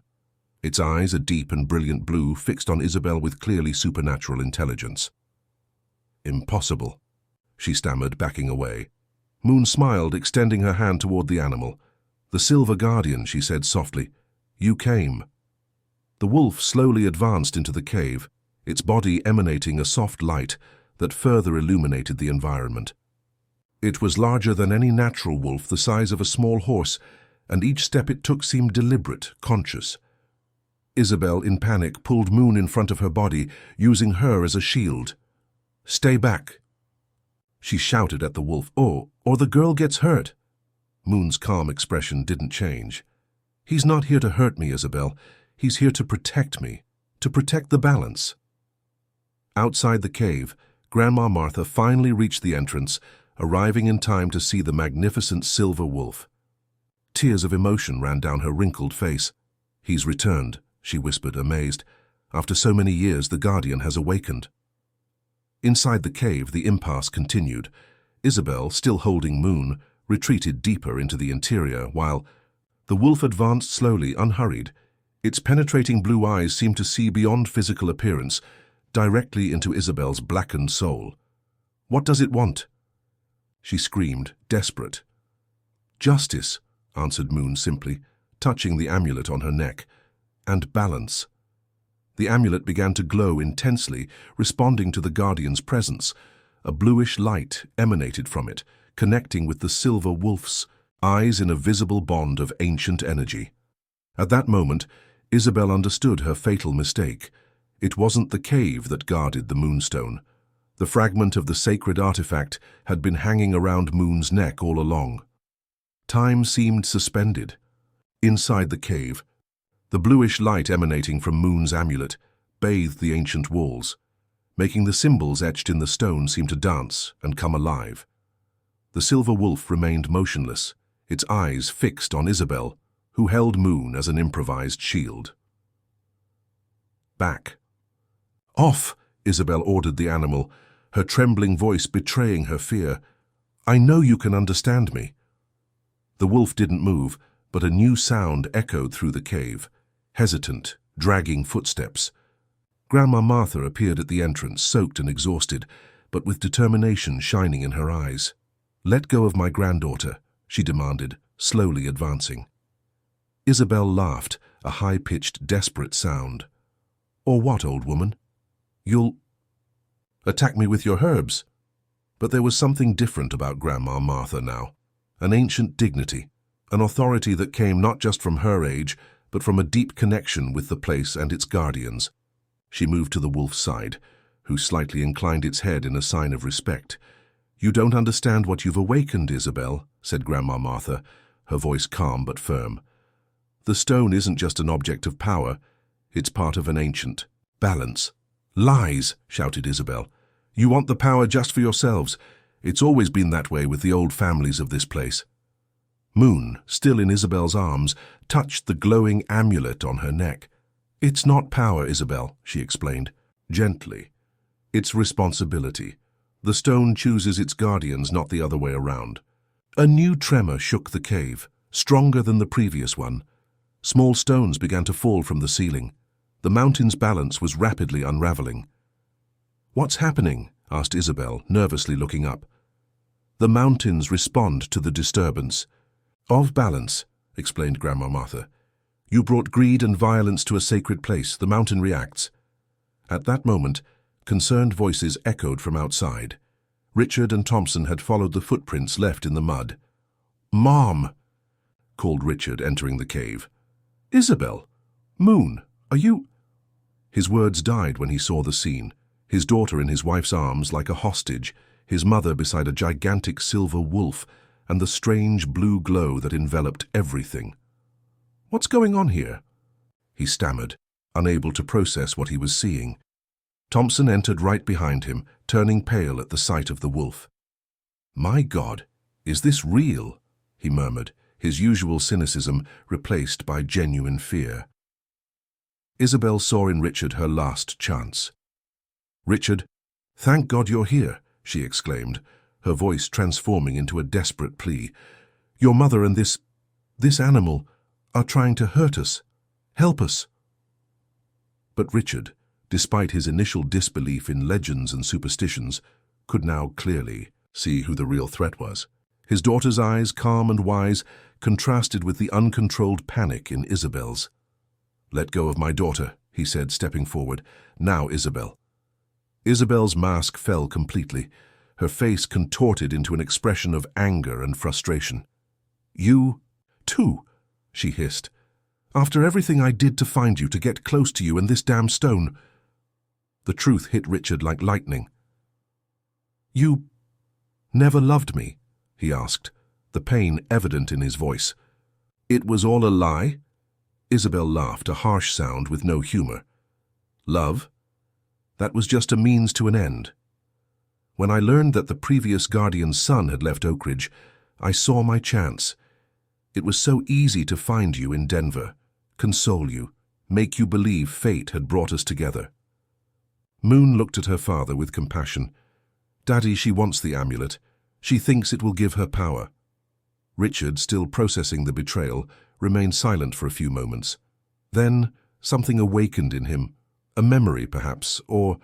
Its eyes, a deep and brilliant blue, fixed on Isabel with clearly supernatural intelligence. "Impossible," she stammered, backing away. Moon smiled, extending her hand toward the animal. "The Silver Guardian," she said softly. "You came." The wolf slowly advanced into the cave, its body emanating a soft light that further illuminated the environment. It was larger than any natural wolf, the size of a small horse, and each step it took seemed deliberate, conscious. Isabel, in panic, pulled Moon in front of her body, using her as a shield. "Stay back," she shouted at the wolf. "Oh, or the girl gets hurt." Moon's calm expression didn't change. "He's not here to hurt me, Isabel. He's here to protect me, to protect the balance." Outside the cave, Grandma Martha finally reached the entrance, arriving in time to see the magnificent silver wolf. Tears of emotion ran down her wrinkled face. "He's returned," she whispered, amazed. "After so many years, the Guardian has awakened." Inside the cave, the impasse continued. Isabel, still holding Moon, retreated deeper into the interior, while The wolf advanced slowly, unhurried. Its penetrating blue eyes seemed to see beyond physical appearance, directly into Isabel's blackened soul. "What does it want?" She screamed, desperate. "Justice," answered Moon simply, touching the amulet on her neck. "And balance." The amulet began to glow intensely, responding to the Guardian's presence. A bluish light emanated from it, connecting with the silver wolf's eyes in a visible bond of ancient energy. At that moment, Isabel understood her fatal mistake. It wasn't the cave that guarded the moonstone. The fragment of the sacred artifact had been hanging around Moon's neck all along. Time seemed suspended. Inside the cave, the bluish light emanating from Moon's amulet bathed the ancient walls, making the symbols etched in the stone seem to dance and come alive. The silver wolf remained motionless, its eyes fixed on Isabel, who held Moon as an improvised shield. "Back." "Off," Isabel ordered the animal, her trembling voice betraying her fear. "I know you can understand me." The wolf didn't move, but a new sound echoed through the cave, hesitant, dragging footsteps. Grandma Martha appeared at the entrance, soaked and exhausted, but with determination shining in her eyes. "Let go of my granddaughter," she demanded, slowly advancing. Isabel laughed, a high-pitched, desperate sound. "Or what, old woman? You'll attack me with your herbs?" But there was something different about Grandma Martha now. An ancient dignity, an authority that came not just from her age, but from a deep connection with the place and its guardians. She moved to the wolf's side, who slightly inclined its head in a sign of respect. "You don't understand what you've awakened, Isabel," said Grandma Martha, her voice calm but firm. "The stone isn't just an object of power, it's part of an ancient balance." "Lies!" shouted Isabel. "You want the power just for yourselves. It's always been that way with the old families of this place." Moon, still in Isabel's arms, touched the glowing amulet on her neck. "It's not power, Isabel," she explained, gently. "It's responsibility. The stone chooses its guardians, not the other way around." A new tremor shook the cave, stronger than the previous one. Small stones began to fall from the ceiling. The mountain's balance was rapidly unraveling. "What's happening?" asked Isabel, nervously looking up. "The mountains respond to the disturbance." "Of balance," explained Grandma Martha. "You brought greed and violence to a sacred place. The mountain reacts." At that moment, concerned voices echoed from outside. Richard and Thompson had followed the footprints left in the mud. "Mom!" called Richard, entering the cave. "Isabel! Moon! Are you—" His words died when he saw the scene. His daughter in his wife's arms like a hostage, his mother beside a gigantic silver wolf, and the strange blue glow that enveloped everything. "What's going on here?" he stammered, unable to process what he was seeing. Thompson entered right behind him, turning pale at the sight of the wolf. "My God, is this real?" he murmured, his usual cynicism replaced by genuine fear. Isabel saw in Richard her last chance. "Richard, thank God you're here," she exclaimed, her voice transforming into a desperate plea. "Your mother and this animal are trying to hurt us. Help us." But Richard, despite his initial disbelief in legends and superstitions, could now clearly see who the real threat was. His daughter's eyes, calm and wise, contrasted with the uncontrolled panic in Isabel's. "Let go of my daughter," he said, stepping forward. "Now, Isabel." Isabel's mask fell completely, her face contorted into an expression of anger and frustration. "You, too," she hissed. "After everything I did to find you, to get close to you and this damn stone." The truth hit Richard like lightning. "You never loved me?" he asked, the pain evident in his voice. "It was all a lie?" Isabel laughed, a harsh sound with no humor. "Love? That was just a means to an end. When I learned that the previous guardian's son had left Oak Ridge, I saw my chance. It was so easy to find you in Denver, console you, make you believe fate had brought us together." Moon looked at her father with compassion. "Daddy, she wants the amulet. She thinks it will give her power." Richard, still processing the betrayal, remained silent for a few moments. Then something awakened in him, a memory perhaps, or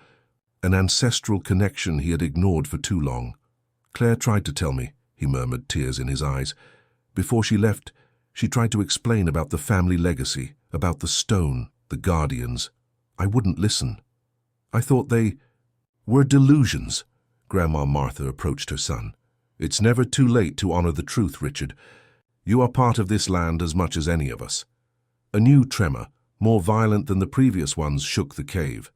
an ancestral connection he had ignored for too long. "Claire tried to tell me," he murmured, tears in his eyes. "Before she left, she tried to explain about the family legacy, about the stone, the guardians. I wouldn't listen. I thought they were delusions." Grandma Martha approached her son. "It's never too late to honor the truth, Richard. You are part of this land as much as any of us." A new tremor, more violent than the previous ones, shook the cave.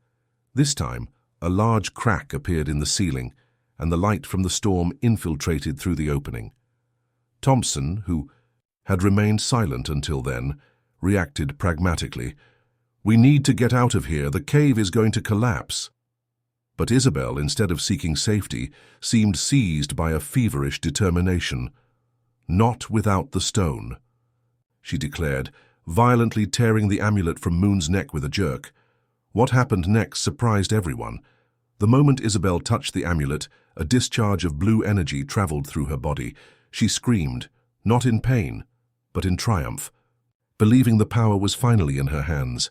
This time, a large crack appeared in the ceiling, and the light from the storm infiltrated through the opening. Thompson, who had remained silent until then, reacted pragmatically. "We need to get out of here. The cave is going to collapse." But Isabel, instead of seeking safety, seemed seized by a feverish determination. "Not without the stone," she declared, violently tearing the amulet from Moon's neck with a jerk. What happened next surprised everyone. The moment Isabel touched the amulet, a discharge of blue energy traveled through her body. She screamed, not in pain, but in triumph, believing the power was finally in her hands.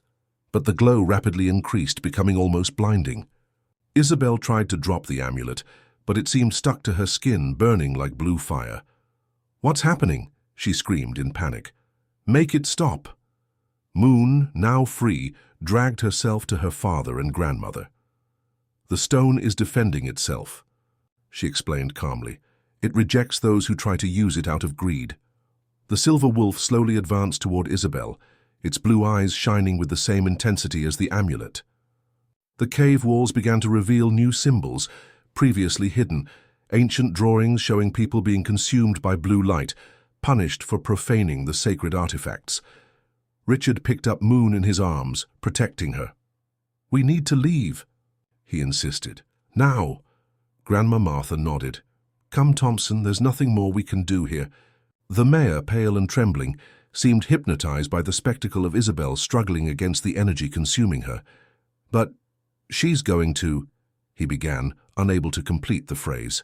But the glow rapidly increased, becoming almost blinding. Isabel tried to drop the amulet, but it seemed stuck to her skin, burning like blue fire. "What's happening?" she screamed in panic. "Make it stop." Moon, now free, dragged herself to her father and grandmother. "The stone is defending itself," she explained calmly. "It rejects those who try to use it out of greed." The silver wolf slowly advanced toward Isabel, its blue eyes shining with the same intensity as the amulet. The cave walls began to reveal new symbols, previously hidden, ancient drawings showing people being consumed by blue light, punished for profaning the sacred artifacts. Richard picked up Moon in his arms, protecting her. "We need to leave," he insisted. "Now." Grandma Martha nodded. "Come, Thompson, there's nothing more we can do here." The mayor, pale and trembling, seemed hypnotized by the spectacle of Isabel struggling against the energy consuming her. "But she's going to," he began, unable to complete the phrase.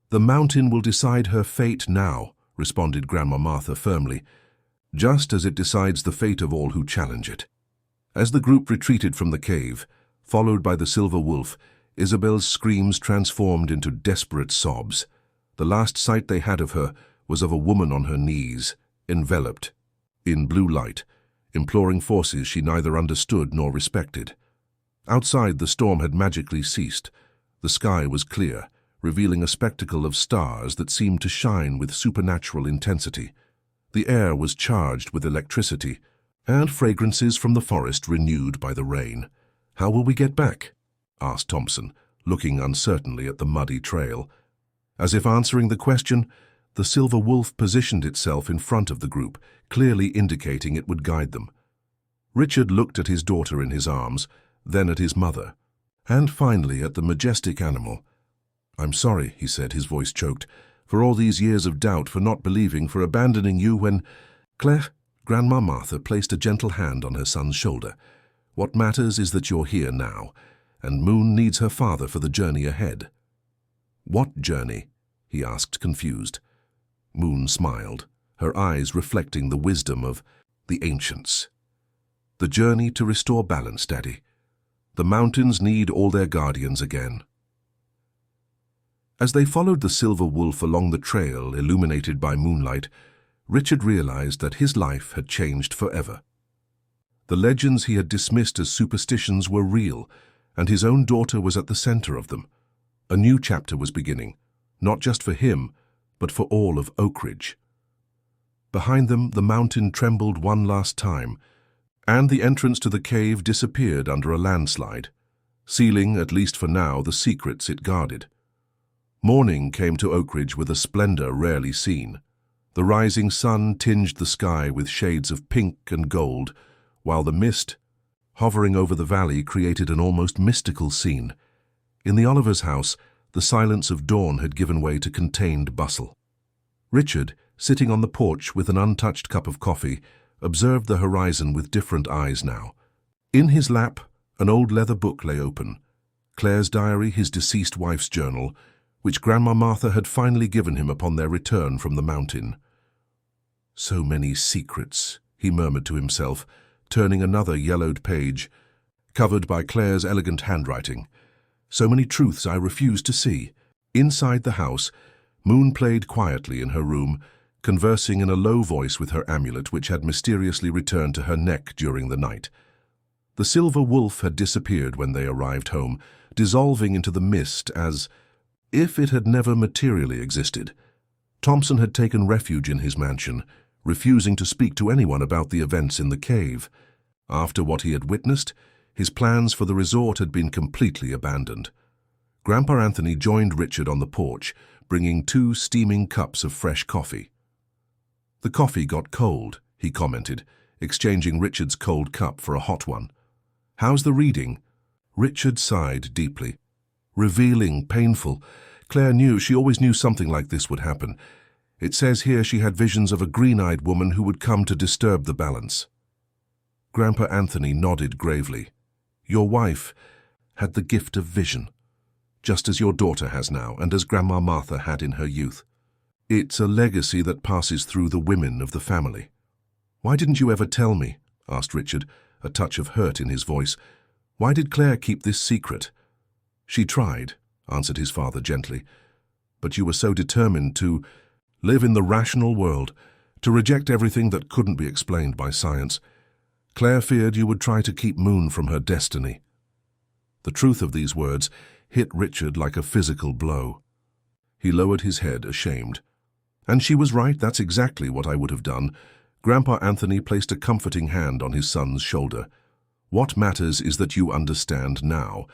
"The mountain will decide her fate now," responded Grandma Martha firmly, "just as it decides the fate of all who challenge it." As the group retreated from the cave, followed by the silver wolf, Isabel's screams transformed into desperate sobs. The last sight they had of her was of a woman on her knees, enveloped in blue light, imploring forces she neither understood nor respected. Outside, the storm had magically ceased. The sky was clear, revealing a spectacle of stars that seemed to shine with supernatural intensity. The air was charged with electricity, and fragrances from the forest renewed by the rain. "How will we get back?" asked Thompson, looking uncertainly at the muddy trail. As if answering the question, the silver wolf positioned itself in front of the group, clearly indicating it would guide them. Richard looked at his daughter in his arms, then at his mother, and finally at the majestic animal. "I'm sorry," he said, his voice choked, "for all these years of doubt, for not believing, for abandoning you when—" "Claire," Grandma Martha placed a gentle hand on her son's shoulder. "What matters is that you're here now, and Moon needs her father for the journey ahead." "What journey?" he asked, confused. Moon smiled, her eyes reflecting the wisdom of the ancients. "The journey to restore balance, Daddy. The mountains need all their guardians again." As they followed the silver wolf along the trail illuminated by moonlight, Richard realized that his life had changed forever. The legends he had dismissed as superstitions were real, and his own daughter was at the center of them. A new chapter was beginning, not just for him, but for all of Oak Ridge. Behind them, the mountain trembled one last time, and the entrance to the cave disappeared under a landslide, sealing, at least for now, the secrets it guarded. Morning came to Oak Ridge with a splendor rarely seen. The rising sun tinged the sky with shades of pink and gold, while the mist, hovering over the valley, created an almost mystical scene. In the Oliver's house, the silence of dawn had given way to contained bustle. Richard, sitting on the porch with an untouched cup of coffee, observed the horizon with different eyes now. In his lap, an old leather book lay open, Claire's diary, his deceased wife's journal, which Grandma Martha had finally given him upon their return from the mountain. So many secrets, he murmured to himself, turning another yellowed page, covered by Claire's elegant handwriting. So many truths I refuse to see. Inside the house, Moon played quietly in her room, conversing in a low voice with her amulet, which had mysteriously returned to her neck during the night. The silver wolf had disappeared when they arrived home, dissolving into the mist as if it had never materially existed. Thompson had taken refuge in his mansion, refusing to speak to anyone about the events in the cave. After what he had witnessed, his plans for the resort had been completely abandoned. Grandpa Anthony joined Richard on the porch, bringing 2 steaming cups of fresh coffee. "The coffee got cold," he commented, exchanging Richard's cold cup for a hot one. "How's the reading?" Richard sighed deeply. "Revealing, painful. Claire knew, she always knew something like this would happen. It says here she had visions of a green-eyed woman who would come to disturb the balance." Grandpa Anthony nodded gravely. "Your wife had the gift of vision, just as your daughter has now, and as Grandma Martha had in her youth. It's a legacy that passes through the women of the family." "Why didn't you ever tell me?" asked Richard, a touch of hurt in his voice. "Why did Claire keep this secret?" "She tried," answered his father gently. "But you were so determined to live in the rational world, to reject everything that couldn't be explained by science. Claire feared you would try to keep Moon from her destiny." The truth of these words hit Richard like a physical blow. He lowered his head, ashamed. "And she was right, that's exactly what I would have done." Grandpa Anthony placed a comforting hand on his son's shoulder. "What matters is that you understand now,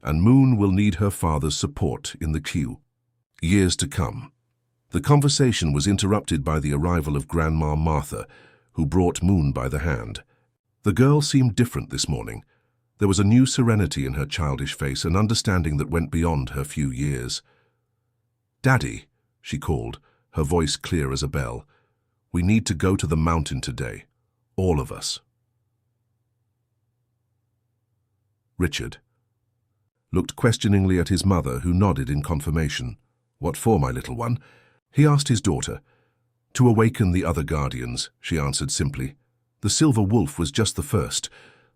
and Moon will need her father's support in the years to come." The conversation was interrupted by the arrival of Grandma Martha, who brought Moon by the hand. The girl seemed different this morning. There was a new serenity in her childish face, an understanding that went beyond her few years. "Daddy," she called, her voice clear as a bell, "we need to go to the mountain today. All of us." Richard looked questioningly at his mother, who nodded in confirmation. "What for, my little one?" he asked his daughter. "To awaken the other guardians," she answered simply. "The silver wolf was just the first.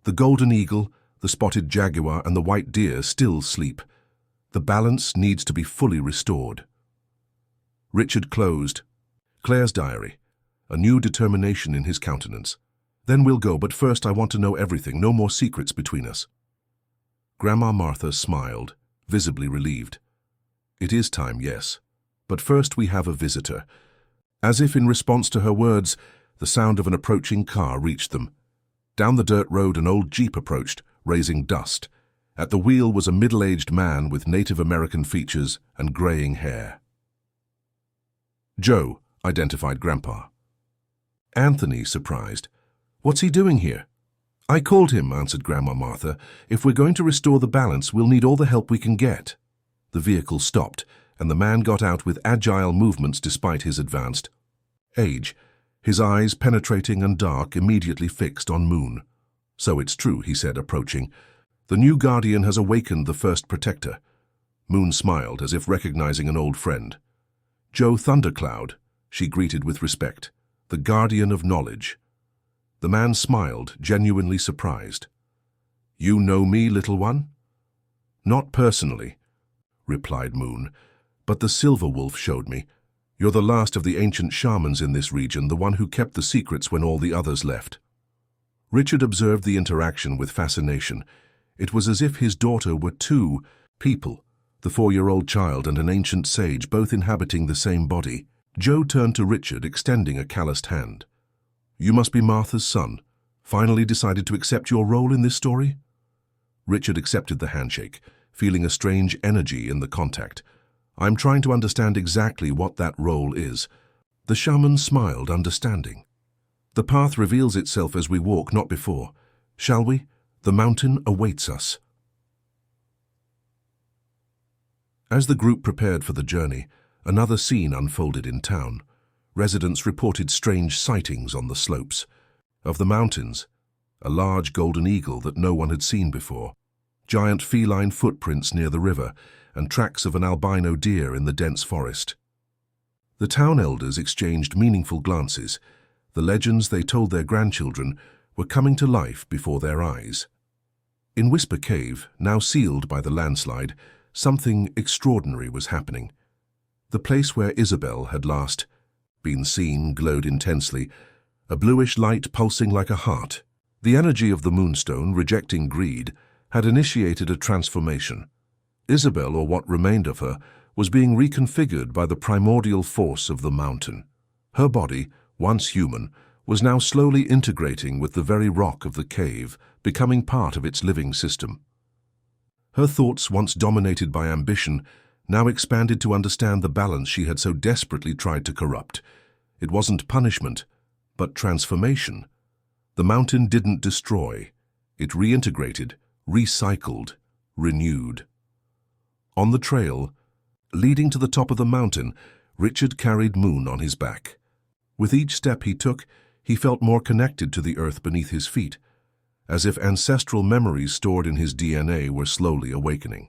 The golden eagle, the spotted jaguar, and the white deer still sleep. The balance needs to be fully restored." Richard closed Claire's diary, a new determination in his countenance. "Then we'll go, but first I want to know everything, no more secrets between us." Grandma Martha smiled, visibly relieved. "It is time, yes. But first we have a visitor." As if in response to her words, the sound of an approaching car reached them. Down the dirt road an old Jeep approached, raising dust. At the wheel was a middle-aged man with Native American features and graying hair. "Joe," identified Grandpa. Anthony, surprised. "What's he doing here?" "I called him," answered Grandma Martha. "If we're going to restore the balance, we'll need all the help we can get." The vehicle stopped, and the man got out with agile movements despite his advanced age, his eyes penetrating and dark, immediately fixed on Moon. "So it's true," he said, approaching. "The new guardian has awakened the first protector." Moon smiled, as if recognizing an old friend. "Joe Thundercloud," she greeted with respect, "the guardian of knowledge." The man smiled, genuinely surprised. "You know me, little one?" "Not personally," replied Moon, "but the silver wolf showed me. You're the last of the ancient shamans in this region, the one who kept the secrets when all the others left." Richard observed the interaction with fascination. It was as if his daughter were 2 people, the 4-year-old child and an ancient sage, both inhabiting the same body. Joe turned to Richard, extending a calloused hand. "You must be Martha's son. Finally decided to accept your role in this story?" Richard accepted the handshake, feeling a strange energy in the contact. "I'm trying to understand exactly what that role is." The shaman smiled, understanding. "The path reveals itself as we walk, not before. Shall we? The mountain awaits us." As the group prepared for the journey, another scene unfolded in town. Residents reported strange sightings on the slopes of the mountains. A large golden eagle that no one had seen before, giant feline footprints near the river, and tracks of an albino deer in the dense forest. The town elders exchanged meaningful glances. The legends they told their grandchildren were coming to life before their eyes. In Whisper Cave, now sealed by the landslide, something extraordinary was happening. The place where Isabel had last been seen glowed intensely, a bluish light pulsing like a heart. The energy of the moonstone, rejecting greed, had initiated a transformation. Isabel, or what remained of her, was being reconfigured by the primordial force of the mountain. Her body, once human, was now slowly integrating with the very rock of the cave, becoming part of its living system. Her thoughts, once dominated by ambition, now expanded to understand the balance she had so desperately tried to corrupt. It wasn't punishment, but transformation. The mountain didn't destroy. It reintegrated, recycled, renewed. On the trail, leading to the top of the mountain, Richard carried Moon on his back. With each step he took, he felt more connected to the earth beneath his feet, as if ancestral memories stored in his DNA were slowly awakening.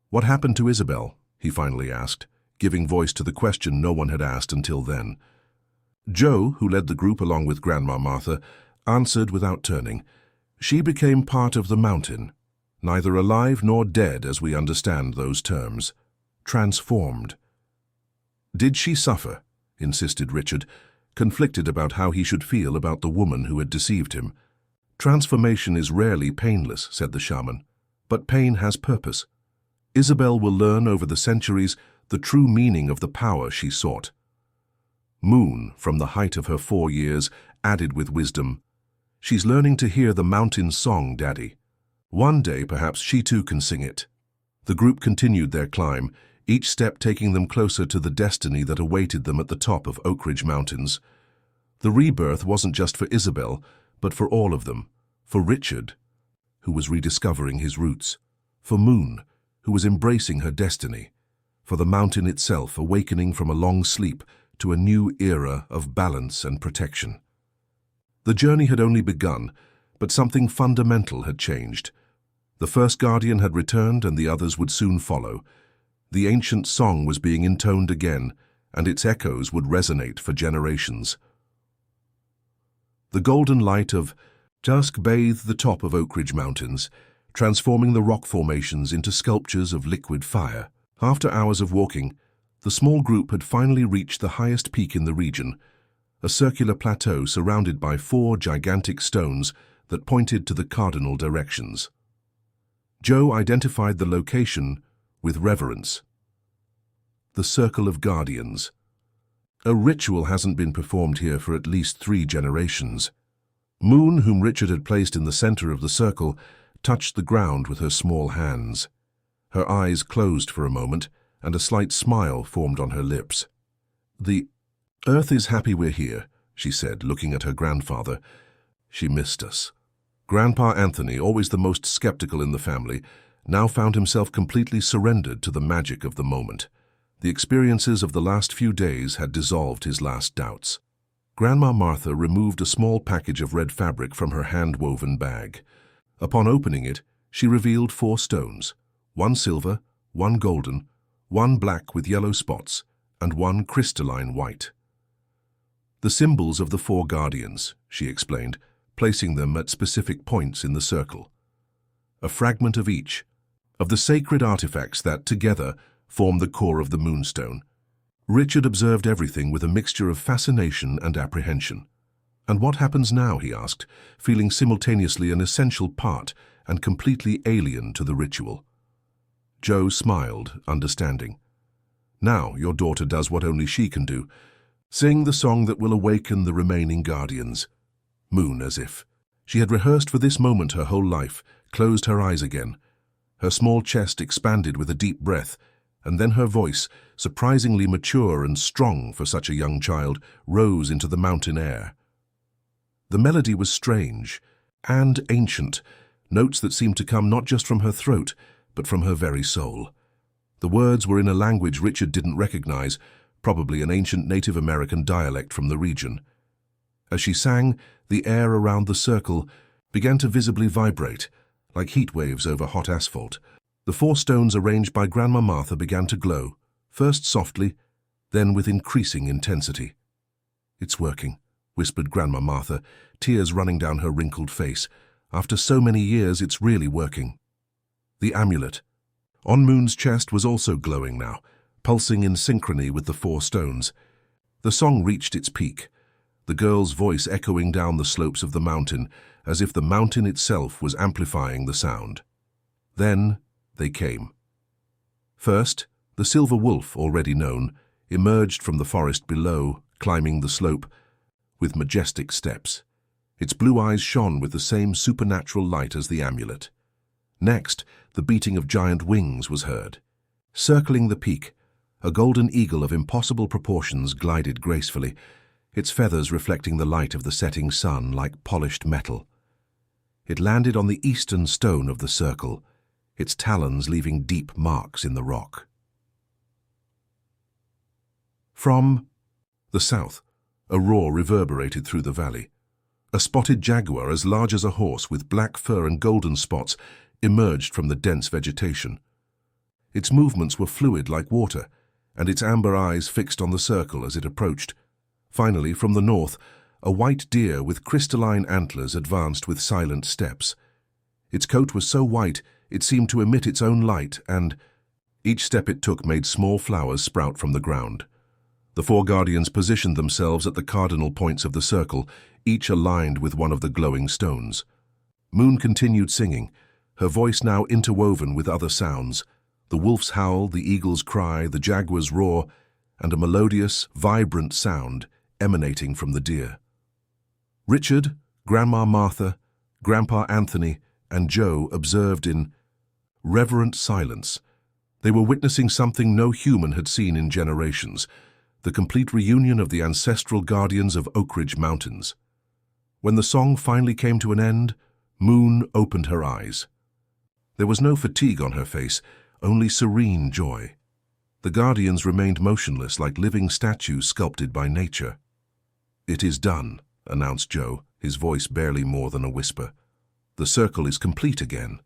"What happened to Isabel?" he finally asked, giving voice to the question no one had asked until then. Joe, who led the group along with Grandma Martha, answered without turning. "She became part of the mountain, neither alive nor dead as we understand those terms. Transformed." "Did she suffer?" insisted Richard, conflicted about how he should feel about the woman who had deceived him. "Transformation is rarely painless," said the shaman, "but pain has purpose. Isabel will learn over the centuries the true meaning of the power she sought." Moon, from the height of her 4 years, added with wisdom, "She's learning to hear the mountain's song, Daddy. One day perhaps she too can sing it." The group continued their climb, each step taking them closer to the destiny that awaited them at the top of Oak Ridge Mountains. The rebirth wasn't just for Isabel, but for all of them. For Richard, who was rediscovering his roots. For Moon, who was embracing her destiny. For the mountain itself, awakening from a long sleep to a new era of balance and protection. The journey had only begun, but something fundamental had changed. The first guardian had returned and the others would soon follow. The ancient song was being intoned again, and its echoes would resonate for generations. The golden light of dusk bathed the top of Oak Ridge Mountains, transforming the rock formations into sculptures of liquid fire. After hours of walking, the small group had finally reached the highest peak in the region, a circular plateau surrounded by 4 gigantic stones that pointed to the cardinal directions. Joe identified the location with reverence. The Circle of Guardians. A ritual hasn't been performed here for at least 3 generations. Moon, whom Richard had placed in the center of the circle, touched the ground with her small hands. Her eyes closed for a moment, and a slight smile formed on her lips. "The Earth is happy we're here," she said, looking at her grandfather. "She missed us." Grandpa Anthony, always the most skeptical in the family, now found himself completely surrendered to the magic of the moment. The experiences of the last few days had dissolved his last doubts. Grandma Martha removed a small package of red fabric from her hand-woven bag. Upon opening it, she revealed 4 stones, 1 silver, 1 golden, 1 black with yellow spots, and 1 crystalline white. "The symbols of the 4 guardians," she explained, placing them at specific points in the circle. A fragment of each, of the sacred artifacts that, together, form the core of the moonstone. Richard observed everything with a mixture of fascination and apprehension. "And what happens now?" he asked, feeling simultaneously an essential part and completely alien to the ritual. Joe smiled, understanding. "Now your daughter does what only she can do. Sing the song that will awaken the remaining guardians." Moon, as if she had rehearsed for this moment her whole life, closed her eyes again. Her small chest expanded with a deep breath, and then her voice, surprisingly mature and strong for such a young child, rose into the mountain air. The melody was strange and ancient, notes that seemed to come not just from her throat, but from her very soul. The words were in a language Richard didn't recognize, probably an ancient Native American dialect from the region. As she sang, the air around the circle began to visibly vibrate, like heat waves over hot asphalt. The 4 stones arranged by Grandma Martha began to glow, first softly, then with increasing intensity. "It's working," whispered Grandma Martha, tears running down her wrinkled face. "After so many years, it's really working." The amulet on Moon's chest was also glowing now, pulsing in synchrony with the 4 stones. The song reached its peak, the girl's voice echoing down the slopes of the mountain, as if the mountain itself was amplifying the sound. Then they came. First, the silver wolf, already known, emerged from the forest below, climbing the slope with majestic steps. Its blue eyes shone with the same supernatural light as the amulet. Next, the beating of giant wings was heard. Circling the peak, a golden eagle of impossible proportions glided gracefully, its feathers reflecting the light of the setting sun like polished metal. It landed on the eastern stone of the circle, its talons leaving deep marks in the rock. From the south, a roar reverberated through the valley. A spotted jaguar as large as a horse with black fur and golden spots emerged from the dense vegetation. Its movements were fluid like water, and its amber eyes fixed on the circle as it approached. Finally, from the north, a white deer with crystalline antlers advanced with silent steps. Its coat was so white it seemed to emit its own light, and each step it took made small flowers sprout from the ground. The 4 guardians positioned themselves at the cardinal points of the circle, each aligned with one of the glowing stones. Moon continued singing, her voice now interwoven with other sounds: the wolf's howl, the eagle's cry, the jaguar's roar, and a melodious, vibrant sound emanating from the deer. Richard, Grandma Martha, Grandpa Anthony, and Joe observed in reverent silence. They were witnessing something no human had seen in generations: the complete reunion of the ancestral guardians of Oak Ridge Mountains. When the song finally came to an end, Moon opened her eyes. There was no fatigue on her face, only serene joy. The guardians remained motionless like living statues sculpted by nature. "It is done," announced Joe, his voice barely more than a whisper. "The circle is complete again."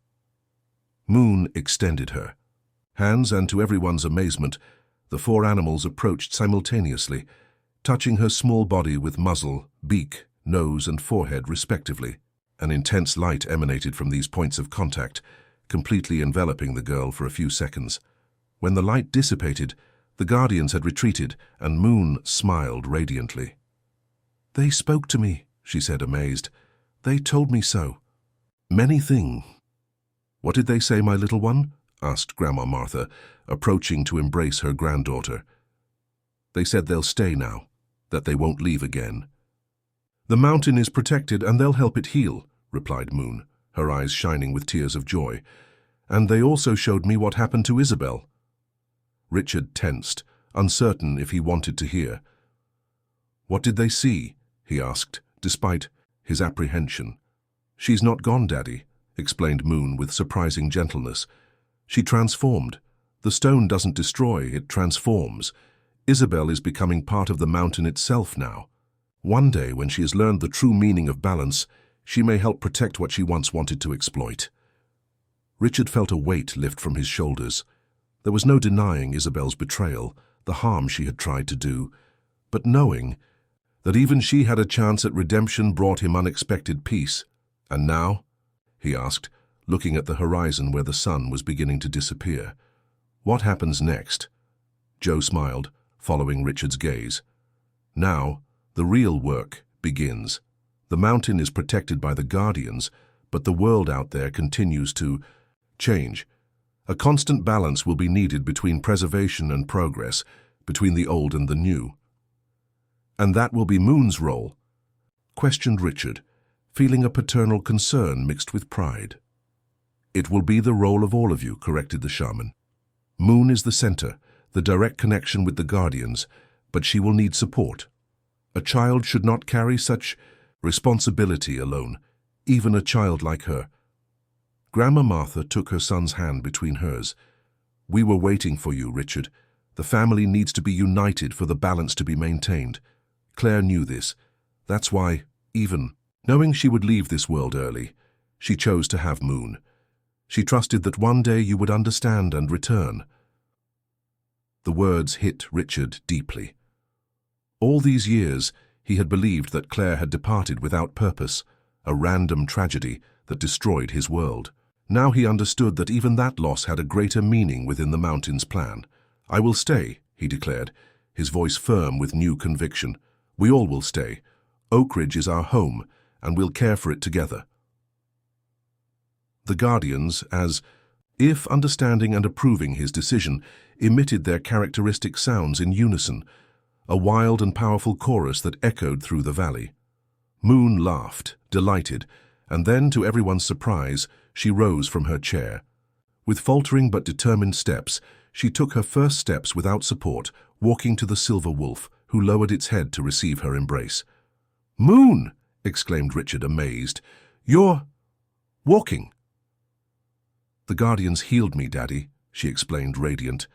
Moon extended her hands, and to everyone's amazement, the 4 animals approached simultaneously, touching her small body with muzzle, beak, nose, and forehead respectively. An intense light emanated from these points of contact, completely enveloping the girl for a few seconds. When the light dissipated, the guardians had retreated, and Moon smiled radiantly. "They spoke to me," she said, amazed. "They told me so. Many things." "What did they say, my little one?" asked Grandma Martha, approaching to embrace her granddaughter. "They said they'll stay now, that they won't leave again." "The mountain is protected and they'll help it heal," replied Moon, her eyes shining with tears of joy. "And they also showed me what happened to Isabel." Richard tensed, uncertain if he wanted to hear. "What did they see?" he asked, despite his apprehension. "She's not gone, Daddy," explained Moon with surprising gentleness. "She transformed. The stone doesn't destroy, it transforms. Isabel is becoming part of the mountain itself now. One day, when she has learned the true meaning of balance, she may help protect what she once wanted to exploit." Richard felt a weight lift from his shoulders. There was no denying Isabel's betrayal, the harm she had tried to do, but knowing that even she had a chance at redemption brought him unexpected peace. "And now?" he asked, looking at the horizon where the sun was beginning to disappear. "What happens next?" Joe smiled, following Richard's gaze. "Now, the real work begins. The mountain is protected by the guardians, but the world out there continues to change. A constant balance will be needed between preservation and progress, between the old and the new." "And that will be Moon's role?" questioned Richard, feeling a paternal concern mixed with pride. "It will be the role of all of you," corrected the shaman. "Moon is the center, the direct connection with the guardians, but she will need support. A child should not carry such responsibility alone, even a child like her." Grandma Martha took her son's hand between hers. "We were waiting for you, Richard. The family needs to be united for the balance to be maintained. Claire knew this. That's why, even knowing she would leave this world early, she chose to have Moon. She trusted that one day you would understand and return." The words hit Richard deeply. All these years, He had believed that Claire had departed without purpose, a random tragedy that destroyed his world. Now he understood that even that loss had a greater meaning within the mountain's plan. "I will stay," he declared, his voice firm with new conviction. "We all will stay. Oak Ridge is our home, and we'll care for it together." The Guardians, as if understanding and approving his decision, emitted their characteristic sounds in unison, a wild and powerful chorus that echoed through the valley. Moon laughed, delighted, and then, to everyone's surprise, she rose from her chair. With faltering but determined steps, she took her first steps without support, walking to the silver wolf, who lowered its head to receive her embrace. "Moon!" exclaimed Richard, amazed. "You're walking." "The Guardians healed me, Daddy," she explained, radiant.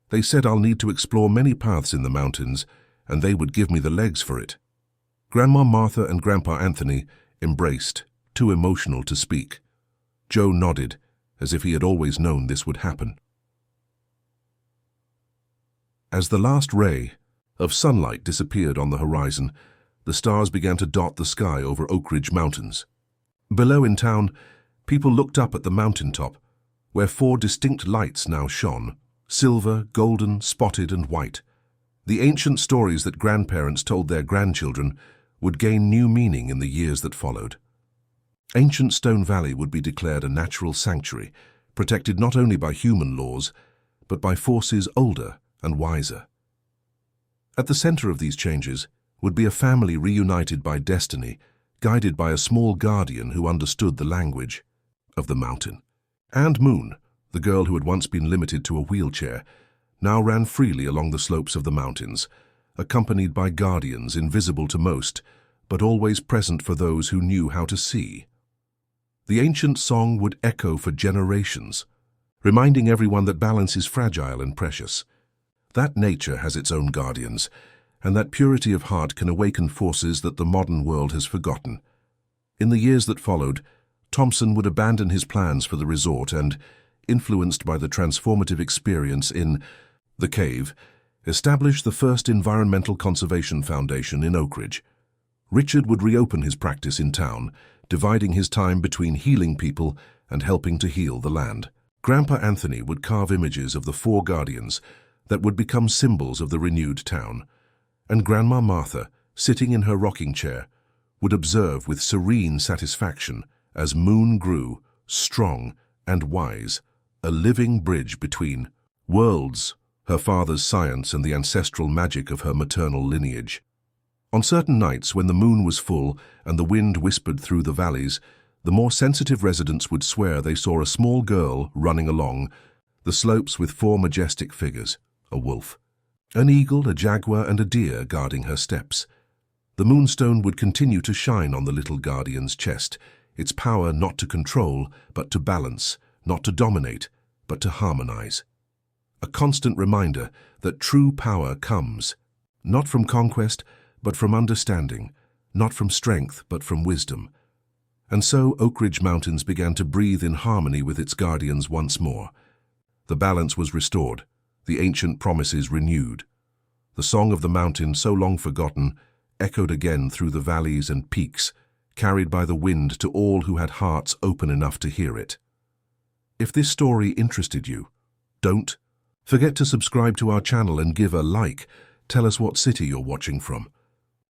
"They said I'll need to explore many paths in the mountains, and they would give me the legs for it." Grandma Martha and Grandpa Anthony embraced, too emotional to speak. Joe nodded, as if he had always known this would happen. As the last ray of sunlight disappeared on the horizon, the stars began to dot the sky over Oak Ridge Mountains. Below in town, people looked up at the mountaintop, where 4 distinct lights now shone: silver, golden, spotted, and white. The ancient stories that grandparents told their grandchildren would gain new meaning in the years that followed. Ancient Stone Valley would be declared a natural sanctuary, protected not only by human laws, but by forces older and wiser. At the center of these changes would be a family reunited by destiny, guided by a small guardian who understood the language of the mountain. And Moon, the girl who had once been limited to a wheelchair, now ran freely along the slopes of the mountains, accompanied by guardians invisible to most, but always present for those who knew how to see. The ancient song would echo for generations, reminding everyone that balance is fragile and precious, that nature has its own guardians, and that purity of heart can awaken forces that the modern world has forgotten. In the years that followed, Thompson would abandon his plans for the resort and, influenced by the transformative experience in the cave, establish the first environmental conservation foundation in Oak Ridge. Richard would reopen his practice in town, dividing his time between healing people and helping to heal the land. Grandpa Anthony would carve images of the 4 guardians that would become symbols of the renewed town, and Grandma Martha, sitting in her rocking chair, would observe with serene satisfaction as Moon grew, strong and wise, a living bridge between worlds, her father's science and the ancestral magic of her maternal lineage. On certain nights when the moon was full and the wind whispered through the valleys, the more sensitive residents would swear they saw a small girl running along the slopes with 4 majestic figures, a wolf, an eagle, a jaguar, and a deer guarding her steps. The moonstone would continue to shine on the little guardian's chest, its power not to control, but to balance, not to dominate, but to harmonize. A constant reminder that true power comes, not from conquest, but from understanding, not from strength, but from wisdom. And so Oak Ridge Mountains began to breathe in harmony with its guardians once more. The balance was restored, the ancient promises renewed. The song of the mountain, so long forgotten, echoed again through the valleys and peaks, carried by the wind to all who had hearts open enough to hear it. If this story interested you, don't forget to subscribe to our channel and give a like. Tell us what city you're watching from.